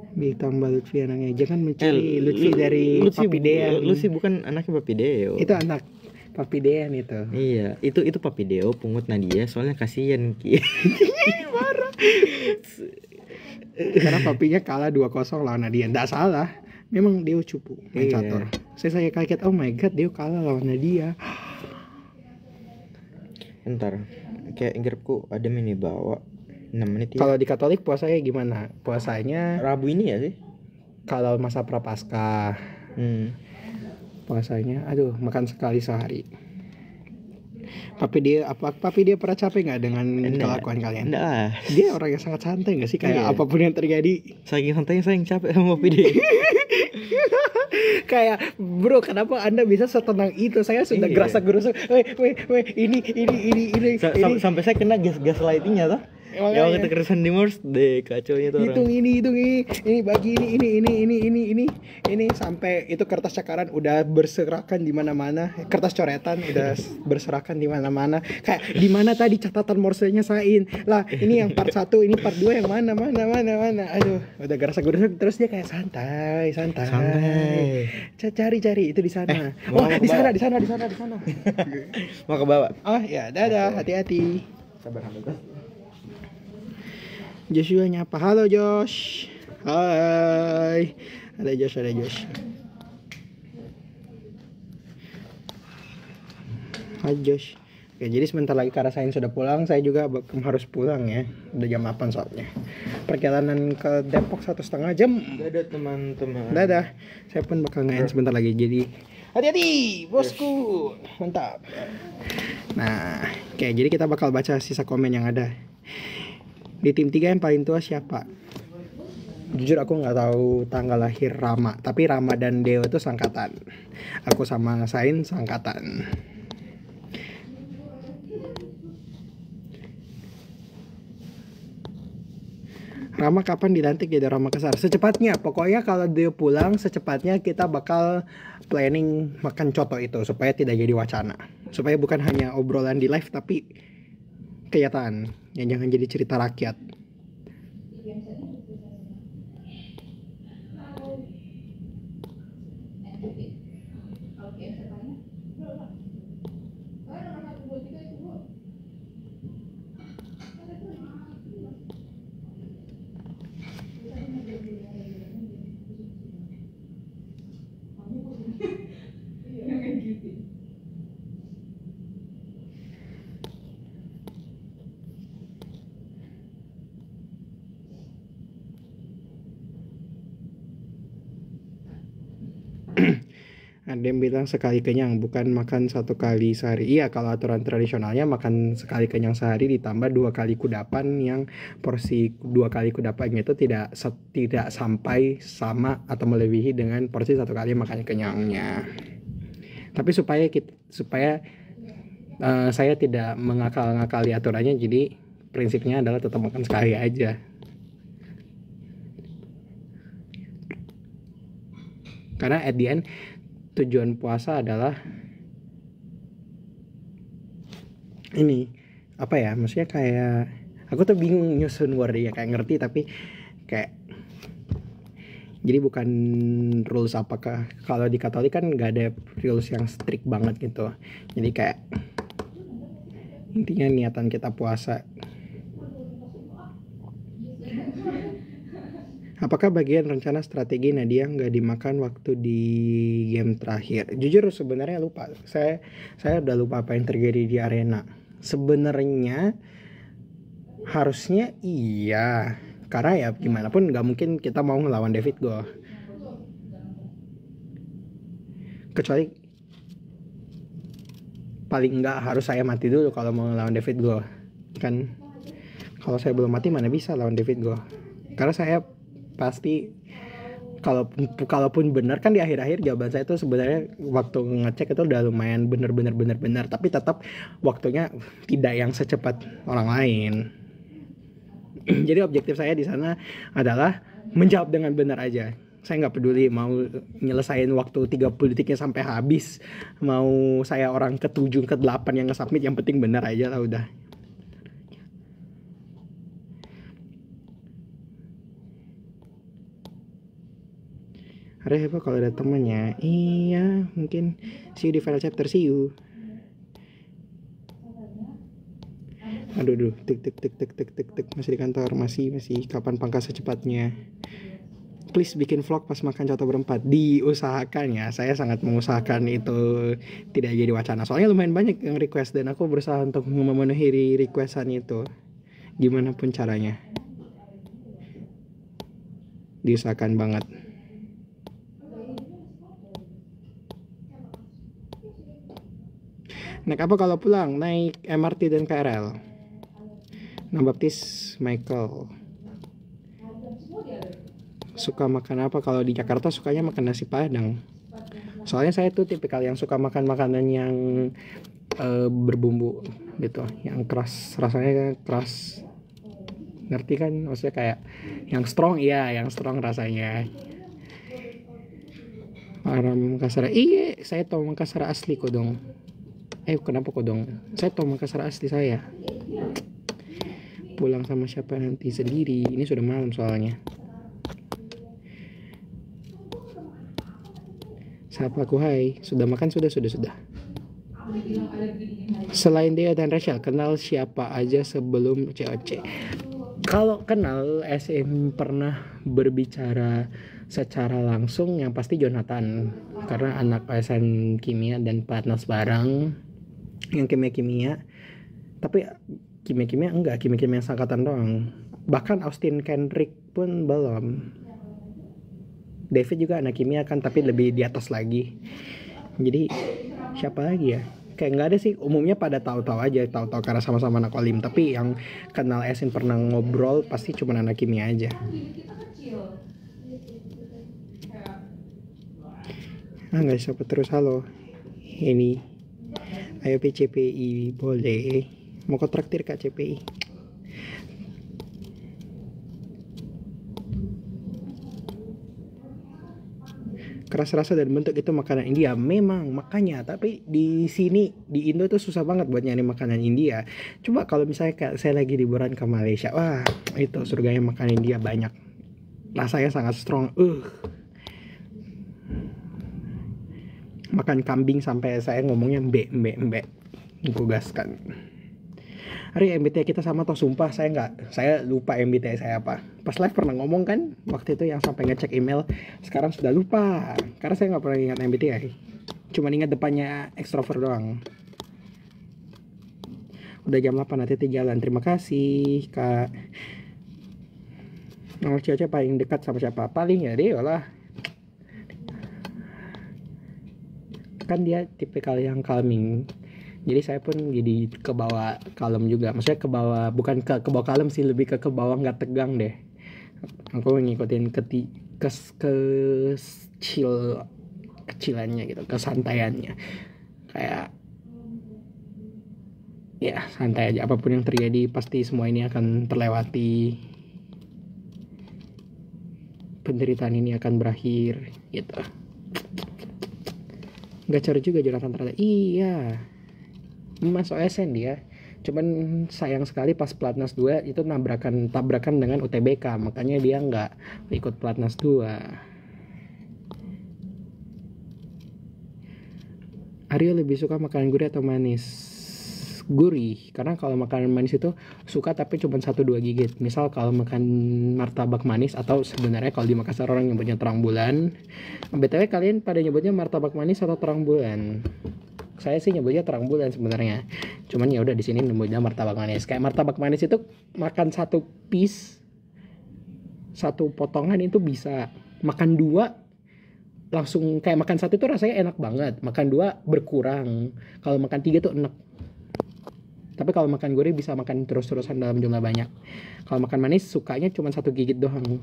Ditambah Lutfi anaknya. Jangan mencari Lutfi dari Papi Dean. Lutfi bukan anaknya Papi Deo. Itu anak Papi Dean itu. Iya, itu Papi Deo pungut Nadia soalnya kasihan Ki. Karena papinya kalah 2-0 lawan Nadia. Nggak salah. Memang Deo cupu main Iya. catur. Saya kaget, oh my god, Deo kalah lawan Nadia. Ntar kayak grabku ada mini bawa 6 menit ya. Kalau di Katolik puasanya gimana? Puasanya Rabu ini ya sih? kalau masa prapaskah, puasanya aduh makan sekali sehari. Papi dia pernah capek nggak dengan kelakuan kalian? Enggak lah. Dia orang yang sangat santai nggak sih, kayak Iya. apapun yang terjadi. Saking santainya saya yang capek sama Papi Deo. Kayak bro, kenapa anda bisa setenang itu? Saya sudah Iya. gerasa-gerusuk. Weh, ini. Sampai saya kena gaslightingnya tuh. Makanya. Ya waktu keresan di Mors deh kacaunya tuh Hitung orang. ini bagi ini sampai itu kertas cakaran udah berserakan di mana-mana, kertas coretan udah berserakan di mana-mana. Kayak di mana tadi catatan morsenya Sain lah, ini yang part 1, ini part 2 yang mana. Aduh, udah gerasa-gerusuk terus dia kayak santai. Cari itu di sana. mau Di ke sana. Mau ke bawah. Oh ya, dadah, hati-hati. Sabar. Joshua nyapa, halo Josh. Hai. Ada Josh. Hai Josh. Oke, jadi sebentar lagi karena saya sudah pulang, saya juga harus pulang ya. Udah jam 8 soalnya. Perjalanan ke Depok 1,5 jam. Dadah teman-teman. Dadah. Saya pun bakal nge-end sebentar lagi. Jadi hati-hati, bosku. Mantap. Nah, oke, jadi kita bakal baca sisa komen yang ada. Di tim 3 yang paling tua siapa? Jujur aku nggak tahu tanggal lahir Rama, tapi Rama dan Deo itu sangkatan. Aku sama Sain sangkatan. Rama kapan dilantik jadi Rama Kesar? Secepatnya, pokoknya kalau Deo pulang secepatnya kita bakal planning makan coto itu supaya tidak jadi wacana, supaya bukan hanya obrolan di live tapi kenyataan, yang jangan jadi cerita rakyat. Ada yang bilang sekali kenyang, bukan makan 1 kali sehari. Iya, kalau aturan tradisionalnya makan sekali kenyang sehari ditambah 2 kali kudapan, yang porsi 2 kali kudapannya itu tidak sampai sama atau melebihi dengan porsi 1 kali makan kenyangnya. Tapi supaya saya tidak mengakal-ngakali aturannya, jadi prinsipnya adalah tetap makan sekali aja. Karena at the end tujuan puasa adalah ini apa ya, maksudnya kayak aku tuh bingung nyusun word ya, kayak ngerti tapi kayak jadi bukan rules. Apakah kalau di Katolik kan nggak ada rules yang strict banget gitu, jadi kayak intinya niatan kita puasa. Apakah bagian rencana strategi Nadia nggak dimakan waktu di game terakhir? Jujur sebenarnya lupa. Saya udah lupa apa yang terjadi di arena. Sebenarnya harusnya iya. Karena ya gimana pun nggak mungkin kita mau ngelawan David Go. Kecuali paling nggak harus saya mati dulu kalau mau ngelawan David Go. Kan kalau saya belum mati mana bisa lawan David Go. Karena saya pasti kalaupun benar kan di akhir-akhir jawaban saya itu sebenarnya waktu ngecek itu udah lumayan benar, tapi tetap waktunya tidak yang secepat orang lain. Jadi objektif saya di sana adalah menjawab dengan benar aja. Saya nggak peduli mau nyelesain waktu 30 detiknya sampai habis, mau saya orang ke-7 ke-8 yang nge-submit, yang penting benar aja lah udah. Ada apa kalau ada temannya? Iya, mungkin see you di final chapter, see you. Aduh, tik masih di kantor, masih kapan pangkas secepatnya? Please bikin vlog pas makan coto berempat. Diusahakan ya, saya sangat mengusahakan itu tidak jadi wacana. Soalnya lumayan banyak yang request dan aku berusaha untuk memenuhi requestan itu. Gimana pun caranya. Diusahakan banget. Naik apa kalau pulang? Naik MRT dan KRL. Nambaptis Michael. Suka makan apa? Kalau di Jakarta sukanya makan nasi Padang. Soalnya saya tuh tipikal yang suka makan makanan yang berbumbu gitu, yang keras, rasanya keras. Ngerti kan? Maksudnya kayak yang strong, iya, yang strong rasanya. Orang Makassar. Iya, saya tahu Makassar asli kok dong. Kenapa kok dong? Saya tahu Makassar asli saya. Pulang sama siapa nanti? Sendiri. Ini sudah malam soalnya. Sapa aku, hai. Sudah makan? Sudah. Selain Dea dan Rachel, kenal siapa aja sebelum COC? Kalau kenal, SM pernah berbicara secara langsung yang pasti Jonathan, karena anak ASN kimia dan partners bareng yang kimia. Tapi kimia enggak, kimia yang sangkatan doang. Bahkan Austin Kendrick pun belum. David juga anak kimia kan, tapi lebih di atas lagi. Jadi siapa lagi ya? Kayak nggak ada sih, umumnya pada tahu-tahu aja, tahu-tahu karena sama-sama anak olim. Tapi yang kenal Esin pernah ngobrol pasti cuma anak kimia aja. Nggak siapa terus, halo. Ini, ayo PCPI boleh. Mau kontraktir Kak CPI. Keras rasa dan bentuk itu makanan India memang, makanya. Tapi di sini di Indo tuh susah banget buat nyari makanan India. Coba kalau misalnya kayak saya lagi liburan ke Malaysia, wah itu surganya makanan India banyak, rasanya sangat strong. Makan kambing sampai saya ngomongnya mbek gugaskan. Hari MBTI kita sama toh, sumpah saya lupa MBTI saya apa. Pas live pernah ngomong kan waktu itu yang sampai ngecek email, sekarang sudah lupa karena saya nggak pernah ingat MBTI, cuma ingat depannya extrovert doang. Udah jam 8, hati-hati jalan. Terima kasih Kak. Nomor cewek paling dekat sama siapa? Paling ya dia lah, kan dia tipikal yang calming. Jadi saya pun jadi ke bawah kalem juga. Maksudnya ke bawah, bukan ke bawah kalem sih, lebih ke bawah nggak tegang deh. Aku ngikutin ke chill kekecilannya gitu, kesantaiannya. Kayak ya santai aja, apapun yang terjadi pasti semua ini akan terlewati, penderitaan ini akan berakhir gitu. Gacor juga Jonathan ternyata. Iya, masuk SN dia, cuman sayang sekali pas Platnas 2 itu tabrakan dengan UTBK, makanya dia nggak ikut Platnas 2. Aryo lebih suka makanan gurih atau manis? Gurih, karena kalau makanan manis itu suka tapi cuma 1-2 gigit. Misal kalau makan martabak manis, atau sebenarnya kalau di Makassar orang nyebutnya terang bulan. BTW kalian pada nyebutnya martabak manis atau terang bulan? Saya sih nyebutnya terang bulan sebenarnya. Cuman ya udah di sini nyebutnya martabak manis. Kayak martabak manis itu makan 1 piece, 1 potongan itu bisa. Makan 2 langsung, kayak makan 1 itu rasanya enak banget. Makan 2 berkurang. Kalau makan 3 tuh enak. Tapi kalau makan gurih bisa makan terus-terusan dalam jumlah banyak. Kalau makan manis sukanya cuma 1 gigit doang.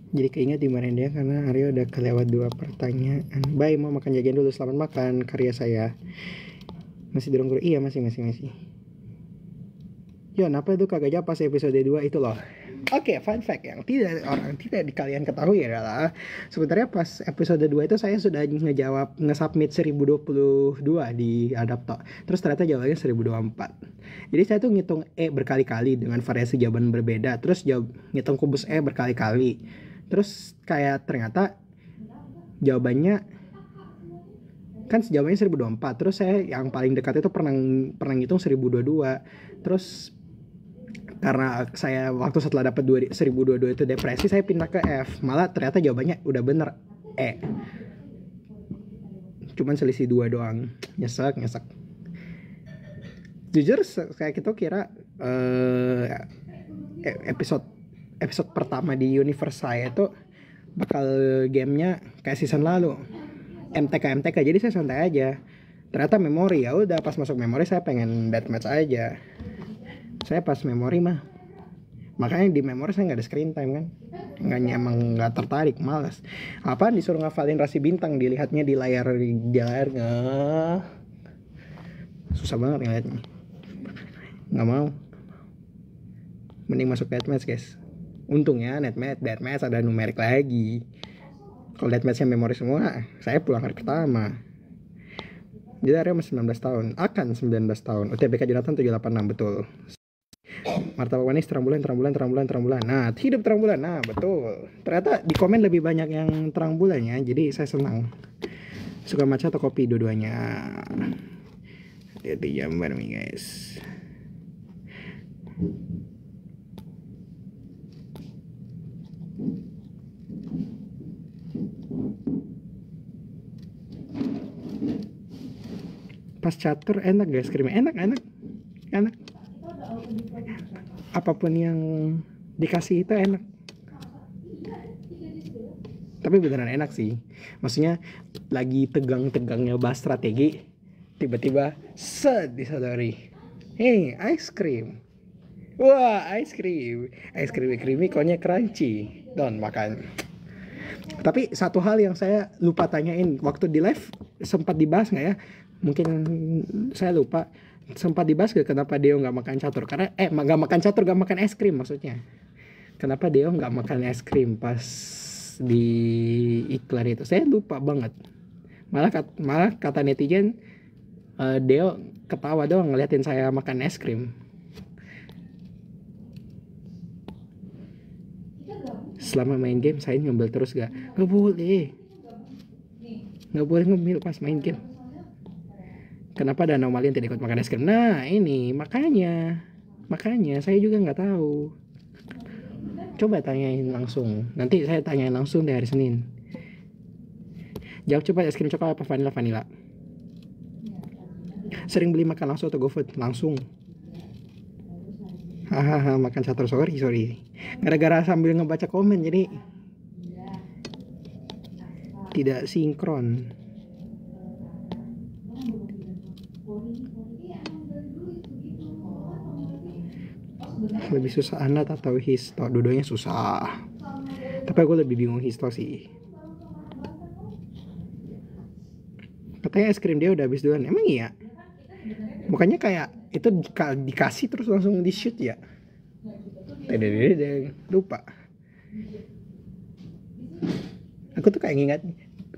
Jadi keinget dimarahin dia karena Aryo udah kelewat 2 pertanyaan. Bye, mau makan, jajan dulu. Selamat makan karya saya. Masih dorong gurih? Iya masih. Yon, apa itu kagak jawab pas episode 2 itu loh. Oke, fun fact yang tidak kalian ketahui adalah sebenarnya pas episode 2 itu saya sudah nge-submit 1022 di Adapto. Terus ternyata jawabannya 1024. Jadi saya tuh ngitung E berkali-kali dengan variasi jawaban berbeda. Terus ngitung kubus E berkali-kali. Terus kayak ternyata jawabannya kan jawabannya 1024. Terus saya yang paling dekat itu pernah ngitung 1022. Terus karena saya waktu setelah dapat 1022 itu depresi, saya pindah ke F. Malah ternyata jawabannya udah bener E. Cuman selisih 2 doang. Nyesek. Jujur kayak kita kira episode pertama di universe saya itu bakal gamenya kayak season lalu, MTK. Jadi saya santai aja. Ternyata memori, ya udah pas masuk memori saya pengen deathmatch aja. Saya pas memori mah, makanya di memori saya nggak ada screen time kan, nggak tertarik, malas. Apaan disuruh ngafalin rasi bintang, dilihatnya di layar nggak, susah banget ngeliatnya, nggak mau. Mending masuk deathmatch guys. Untungnya deathmatch ada numerik lagi. Kalau deathmatchnya memori semua, saya pulang hari pertama. Jadi Aryo masih 19 tahun, akan 19 tahun. UTBK Jonathan 786, betul. Martabak manis terang bulan. Nah, hidup terang bulan. Nah, betul. Ternyata di komen lebih banyak yang terang bulannya, jadi saya senang. Suka matcha atau kopi, dua-duanya. Jadi jambar nih guys. Pas catur enak guys, krimnya enak. Apapun yang dikasih itu enak. Tapi beneran enak sih. Maksudnya lagi tegang-tegangnya bahas strategi, tiba-tiba disadari, hey, ice cream. Wah, ice cream creamy, konya crunchy. Don makan. Tapi satu hal yang saya lupa tanyain waktu di live, sempat dibahas nggak ya? Mungkin saya lupa. Sempat dibahas gak kenapa Deo nggak makan catur? Karena nggak makan catur, nggak makan es krim maksudnya. Kenapa Deo nggak makan es krim pas di iklan itu? Saya lupa banget. Malah kata netizen, Deo ketawa doang ngeliatin saya makan es krim. Selama main game saya ngambil terus gak? Nggak boleh ngemil pas main game. Kenapa ada anomali yang tidak ikut makan es krim? Nah ini makanya saya juga nggak tahu. Coba tanyain langsung. Nanti saya tanyain langsung di hari Senin. Jawab cepat, es krim coklat apa vanilla? Sering beli makan langsung atau GoFood? Langsung. Hahaha, makan catur, sorry. Gara-gara sambil ngebaca komen jadi tidak sinkron. Lebih susah Anat atau Histo? Dua-duanya susah. Tapi aku lebih bingung Histo sih. Katanya es krim dia udah habis duluan. Emang iya? Bukannya kayak itu dikasih terus langsung di shoot ya? Lupa. Aku tuh kayak ngingat,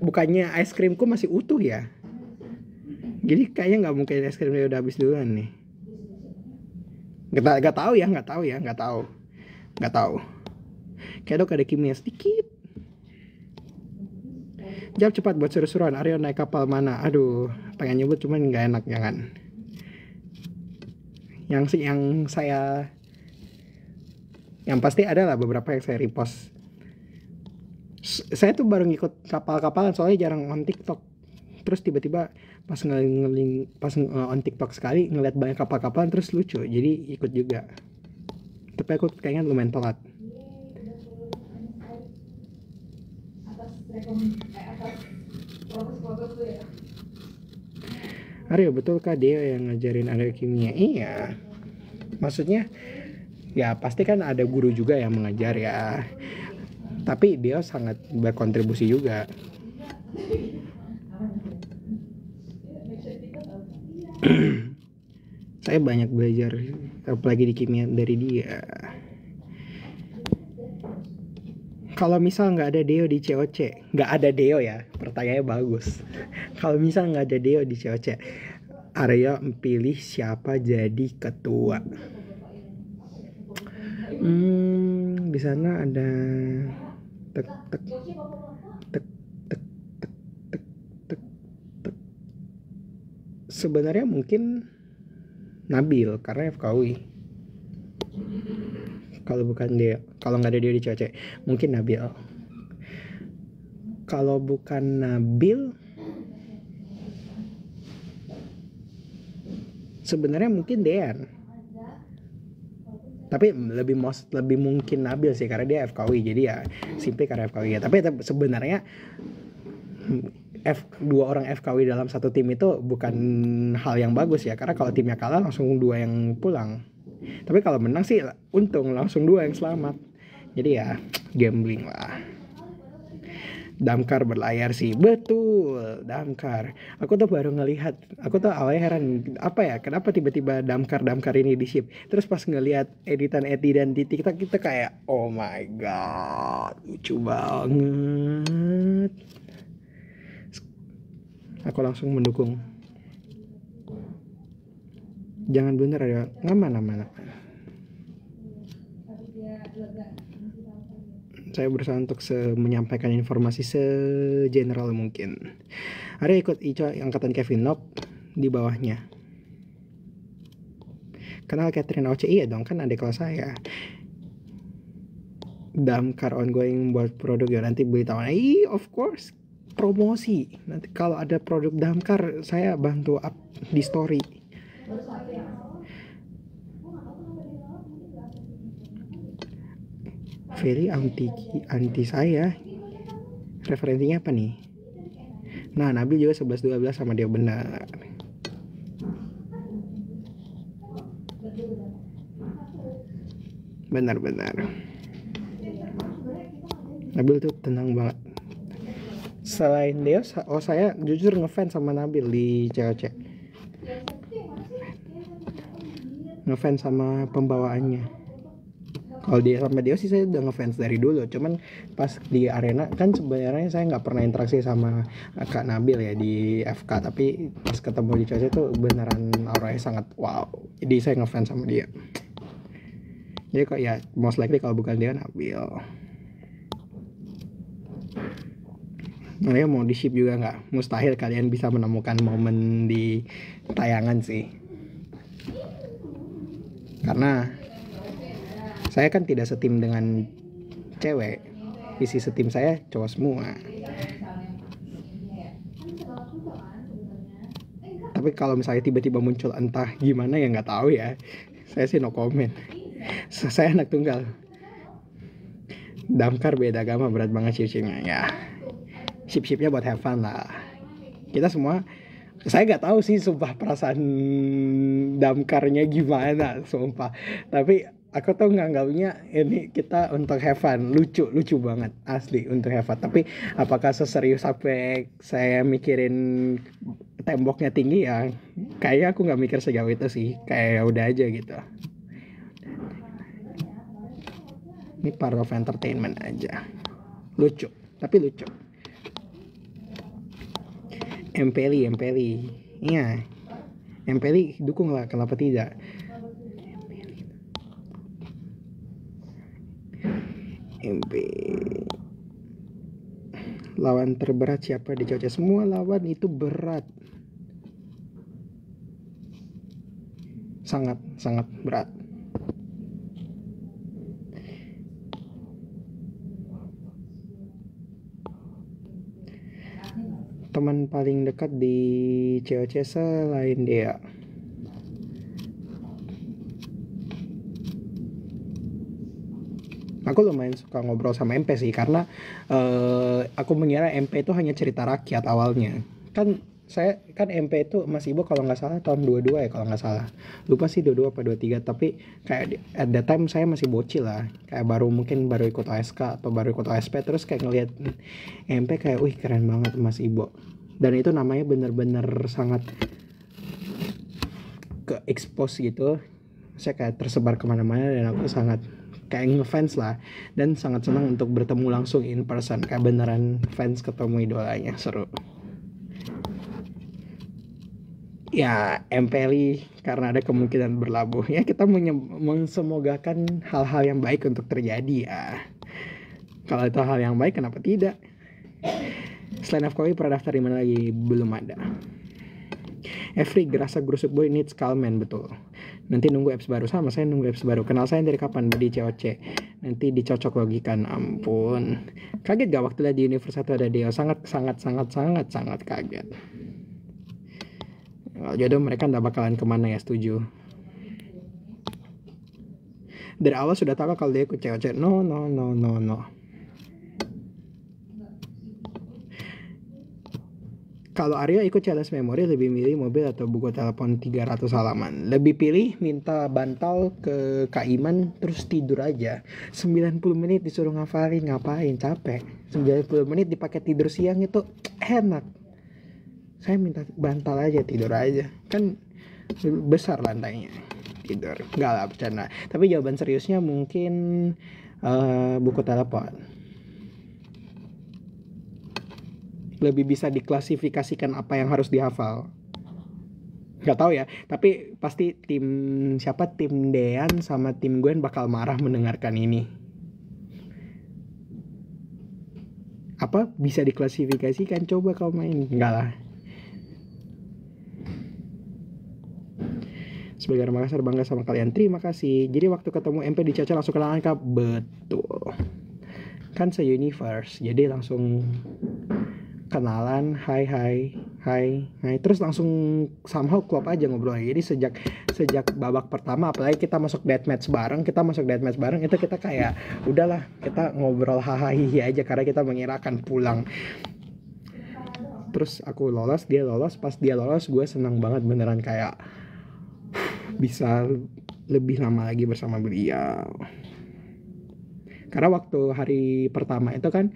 bukannya es krimku masih utuh ya? Jadi kayaknya nggak mungkin es krim dia udah habis duluan nih. Nggak tahu. Kayak dok ada kimia sedikit. Jawab cepat buat seru-seruan. Aryo naik kapal mana? Aduh, pengen nyebut cuman nggak enak, jangan. Yang pasti ada lah beberapa yang saya repost. Saya tuh baru ngikut kapal-kapalan soalnya jarang on TikTok. Terus tiba-tiba pas on TikTok sekali ngeliat banyak kapal-kapalan terus lucu, jadi ikut juga. Tapi aku kayaknya lumayan telat. Aryo, betulkah dia yang ngajarin Aryo kimia? Iya. Maksudnya ya pasti kan ada guru juga yang mengajar ya. Tapi dia sangat berkontribusi juga. Saya banyak belajar apalagi di kimia dari dia. Kalau misal nggak ada Deo di COC, nggak ada Deo ya, pertanyaannya bagus. Kalau misal nggak ada Deo di COC, Aryo pilih siapa jadi ketua? Di sana ada tek. Sebenarnya mungkin Nabil karena FKUI. Kalau bukan dia, kalau nggak ada dia di COC, mungkin Nabil. Kalau bukan Nabil, sebenarnya mungkin Dean. Tapi lebih mungkin Nabil sih karena dia FKUI, jadi ya simply karena FKUI ya. Tapi sebenarnya dua orang FKUI dalam satu tim itu bukan hal yang bagus ya, karena kalau timnya kalah langsung 2 yang pulang. Tapi kalau menang sih untung langsung 2 yang selamat. Jadi ya gambling lah. Damkar berlayar sih, betul, Damkar. Aku tuh baru ngelihat, aku tuh awalnya heran apa ya, kenapa tiba-tiba Damkar ini di ship. Terus pas ngelihat editan dan di TikTok kita kayak oh my god, lucu banget. Aku langsung mendukung. Jangan blunder ya, ngaman. Saya berusaha untuk menyampaikan informasi segeneral mungkin. Ada ikut Ico angkatan Kevin Nope di bawahnya. Kenal Catherine Oce? Iya dong, kan adik kelas saya. Damkar ongoing buat produk ya, nanti beritahu. Of course, promosi. Nanti kalau ada produk Damkar saya bantu up di story. Very anti saya. Referensinya apa nih? Nah, Nabil juga 11-12 sama dia, benar. Benar. Nabil tuh tenang banget. Selain dia, saya jujur ngefans sama Nabil di COC. Ngefans sama pembawaannya. Kalau dia sama dia sih saya udah ngefans dari dulu. Cuman pas di arena kan sebenarnya saya nggak pernah interaksi sama Kak Nabil ya di FK. Tapi pas ketemu di COC itu beneran auranya sangat wow. Jadi saya ngefans sama dia. Jadi kok ya most likely kalau bukan dia Nabil. Nah, ya mau di ship juga nggak mustahil kalian bisa menemukan momen di tayangan sih. Karena saya kan tidak setim dengan cewek, isi setim saya cowok semua. Tapi kalau misalnya tiba-tiba muncul entah gimana ya nggak tahu ya. Saya sih no comment. Saya anak tunggal. Damkar beda agama, berat banget ship-shipnya ya. Ship-shipnya buat have fun lah. Kita semua, saya nggak tahu sih sumpah perasaan Damkarnya gimana, sumpah. Tapi aku tuh nganggapnya ini kita untuk have fun, lucu banget asli untuk have fun. Tapi apakah seserius sampai saya mikirin temboknya tinggi ya? Kayaknya aku nggak mikir sejauh itu sih, kayak ya udah aja gitu. Ini part of entertainment aja, lucu tapi lucu. Empeli, iya, Empeli dukung lah, kenapa tidak? MP lawan terberat siapa di Cocok? Semua lawan itu berat, sangat berat. Teman paling dekat di COC selain dia, aku lumayan suka ngobrol sama MP sih, karena aku mengira MP itu hanya cerita rakyat awalnya. Kan saya kan MP itu Mas Ibo kalau nggak salah tahun 22 ya, kalau nggak salah, lupa sih 22 apa 23, tapi kayak at that time saya masih bocil lah, kayak mungkin baru ikut ASK atau baru ikut OSP, terus kayak ngelihat MP kayak wih keren banget Mas Ibo, dan itu namanya bener-bener sangat ke expose gitu. Saya kayak tersebar kemana-mana dan aku sangat kayak ngefans lah, dan sangat senang untuk bertemu langsung in person, kayak beneran fans ketemu idolanya, seru. Ya Empeli karena ada kemungkinan berlabuh ya, kita mensemogakan hal-hal yang baik untuk terjadi ya. Kalau itu hal yang baik kenapa tidak. Selain FKW pernah daftar di mana lagi? Belum ada. Every gerasa gerusuk boy needs calman, betul. Nanti nunggu apps baru, sama saya nunggu apps baru. Kenal saya dari kapan? Di COC. Nanti dicocok logikan, ampun. Kaget gak waktu lihat di Universe 1 ada Deo? Sangat kaget. Kalau jodoh mereka nggak bakalan kemana ya, setuju. Dari awal sudah tahu kalau dia ikut COC. No. Kalau Arya ikut challenge memori, lebih milih mobil atau buku telepon 300 halaman? Lebih pilih minta bantal ke Kak Iman terus tidur aja. 90 menit disuruh ngafalin, ngapain, capek. 90 menit dipakai tidur siang itu enak. Saya minta bantal aja, tidur aja. Kan besar lantainya, tidur. Enggak lah, bercanda. Tapi jawaban seriusnya mungkin buku telepon. Lebih bisa diklasifikasikan apa yang harus dihafal. Gak tahu ya, tapi pasti tim Dean sama tim Gwen bakal marah mendengarkan ini. Apa bisa diklasifikasikan? Coba kau main. Enggak lah. Sebagai orang Makassar bangga sama kalian, terima kasih. Jadi waktu ketemu MP di Caca langsung kenalan Kak? Betul. Kan se-universe, jadi langsung kenalan, hai, terus langsung somehow klop aja ngobrolnya. Jadi sejak babak pertama, apalagi kita masuk deathmatch bareng, itu kita kayak udahlah, kita ngobrol hahaha aja karena kita mengira akan pulang. Terus aku lolos, dia lolos. Pas dia lolos, gue senang banget beneran, kayak bisa lebih lama lagi bersama beliau. Karena waktu hari pertama itu kan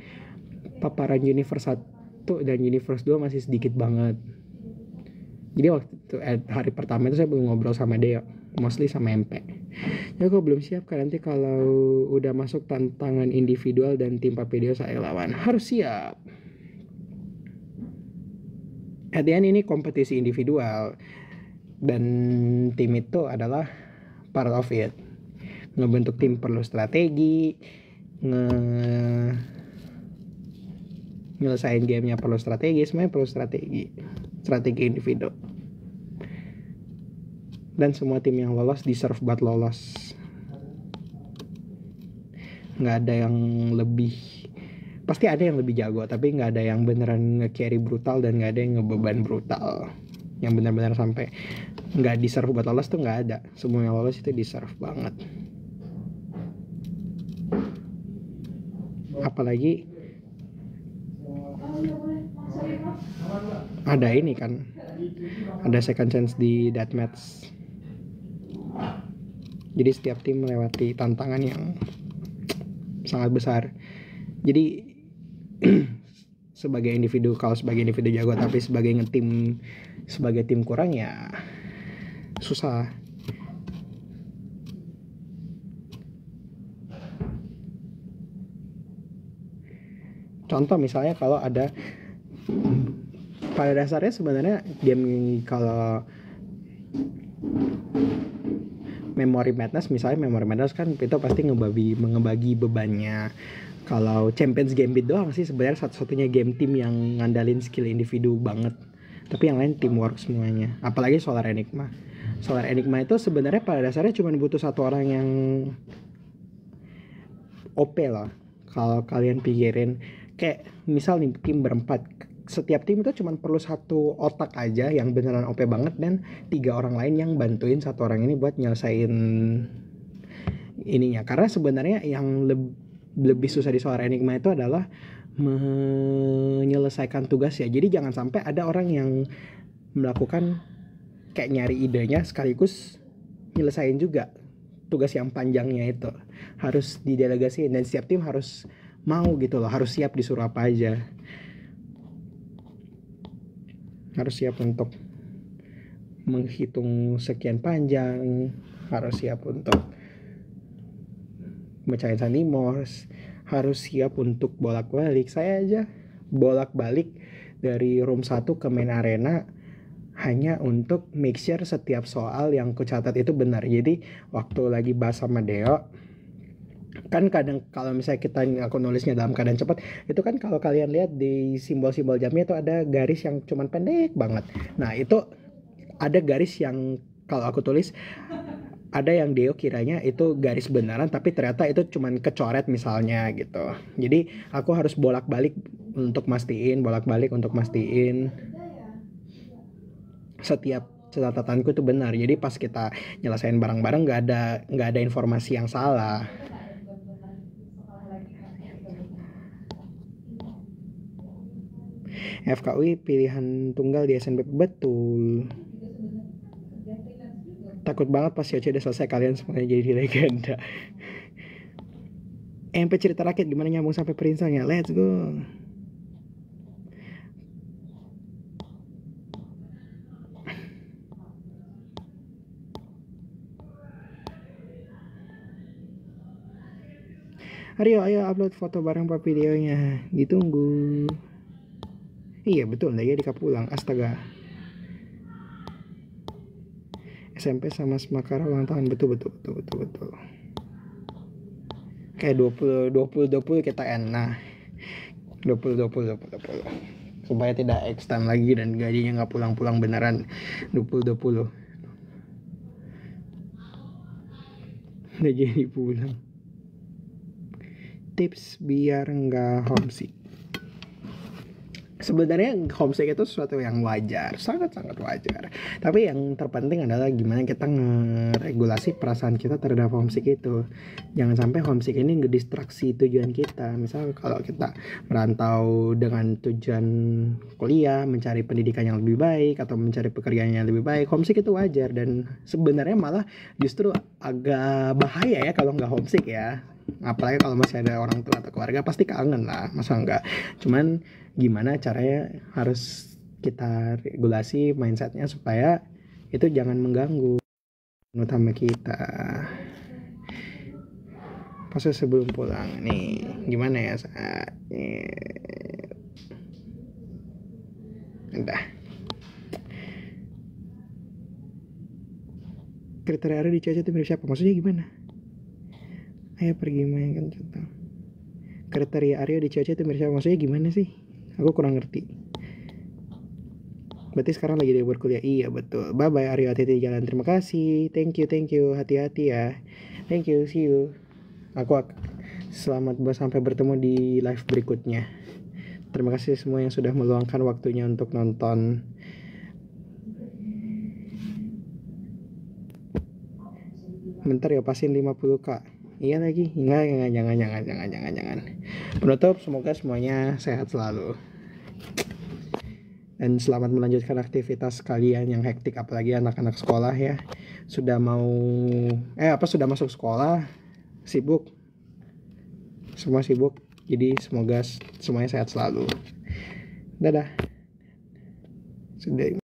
paparan Universe 1 dan Universe 2 masih sedikit banget. Jadi waktu itu hari pertama itu saya belum ngobrol sama Deo, mostly sama MP. Ya aku belum siap kan, nanti kalau udah masuk tantangan individual dan tim Papedeo saya lawan. Harus siap. At the end ini kompetisi individual, dan tim itu adalah part of it. Ngebentuk tim perlu strategi, nyelesain gamenya perlu strategi, semuanya perlu strategi individu. Dan semua tim yang lolos deserve buat lolos. Nggak ada yang lebih, pasti ada yang lebih jago, tapi nggak ada yang beneran nge-carry brutal dan nggak ada yang ngebeban brutal. Yang benar-benar sampai nggak deserve buat lolos tuh nggak ada. Semua yang lolos itu deserve banget. Apalagi ada ini kan, ada second chance di deathmatch. Jadi setiap tim melewati tantangan yang sangat besar. Jadi sebagai individu, kalau sebagai individu jago, tapi sebagai tim kurang ya susah. Contoh misalnya kalau ada, pada dasarnya sebenarnya game kalau Memory Madness kan itu pasti ngebagi bebannya. Kalau Champions Gambit doang sih sebenarnya satu-satunya game tim yang ngandalin skill individu banget. Tapi yang lain teamwork semuanya. Apalagi Solar Enigma. Solar Enigma itu sebenarnya pada dasarnya cuma butuh satu orang yang OP lah. Kalau kalian pikirin, kayak misal nih tim berempat, setiap tim itu cuma perlu satu otak aja yang beneran OP banget, dan 3 orang lain yang bantuin satu orang ini buat nyelesain ininya. Karena sebenarnya yang lebih susah di Solar Enigma itu adalah menyelesaikan tugas ya. Jadi jangan sampai ada orang yang melakukan kayak nyari idenya sekaligus nyelesain juga tugas yang panjangnya itu. Harus didelegasiin, dan setiap tim harus mau gitu loh, harus siap disuruh apa aja. Harus siap untuk menghitung sekian panjang, harus siap untuk mecahin Sandy Morse, harus siap untuk bolak-balik. Saya aja bolak-balik dari room 1 ke main arena hanya untuk make sure setiap soal yang kucatat itu benar. Jadi waktu lagi bahas sama Deo, kan kadang kalau misalnya aku nulisnya dalam keadaan cepat, itu kan kalau kalian lihat di simbol-simbol jamnya itu ada garis yang cuman pendek banget. Nah itu ada garis yang kalau aku tulis, ada yang Deo kiranya itu garis beneran, tapi ternyata itu cuman kecoret misalnya gitu. Jadi aku harus bolak-balik untuk mastiin setiap catatanku itu benar. Jadi pas kita nyelesain bareng-bareng nggak ada informasi yang salah. FKUI pilihan tunggal di SNBP, betul. Takut banget pas COC udah selesai kalian semuanya jadi legenda. MP cerita rakyat gimana nyambung sampai perinsangnya? Let's go. Ayo upload foto bareng pak videonya. Ditunggu. Iya betul, lagi di Kapulang. Astaga. SMP sama Semakara ulang tahun, betul. Kayak 20 kita enak. 20. Supaya tidak extend lagi dan gajinya nggak pulang-pulang beneran. 20. Udah jadi pulang. Tips biar nggak homesick. Sebenarnya homesick itu sesuatu yang wajar, sangat-sangat wajar. Tapi yang terpenting adalah gimana kita ngeregulasi perasaan kita terhadap homesick itu. Jangan sampai homesick ini ngedistraksi tujuan kita. Misal kalau kita merantau dengan tujuan kuliah, mencari pendidikan yang lebih baik, atau mencari pekerjaan yang lebih baik, homesick itu wajar. Dan sebenarnya malah justru agak bahaya ya kalau nggak homesick ya. Apalagi kalau masih ada orang tua atau keluarga, pasti kangen lah, masa enggak. Cuman gimana caranya harus kita regulasi mindsetnya supaya itu jangan mengganggu utama kita. Pas sebelum pulang nih gimana ya udah. Kriteria Aryo di CC itu mirip siapa? Maksudnya gimana? Ayo pergi mainkan contoh. Kriteria Aryo di CC itu mirip siapa? Maksudnya gimana sih? Aku kurang ngerti. Berarti sekarang lagi dia berkuliah. Iya betul. Bye bye Aryo, hati-hati di jalan. Terima kasih. Thank you. Hati-hati ya. Thank you. See you. Selamat sampai bertemu di live berikutnya. Terima kasih semua yang sudah meluangkan waktunya untuk nonton. Bentar ya, pasin 50k. Iya lagi. Enggak, jangan. Penutup, semoga semuanya sehat selalu. Dan selamat melanjutkan aktivitas kalian yang hektik, apalagi anak-anak sekolah ya. sudah sudah masuk sekolah, sibuk, semua sibuk. Jadi semoga semuanya sehat selalu. Dadah. Sudah.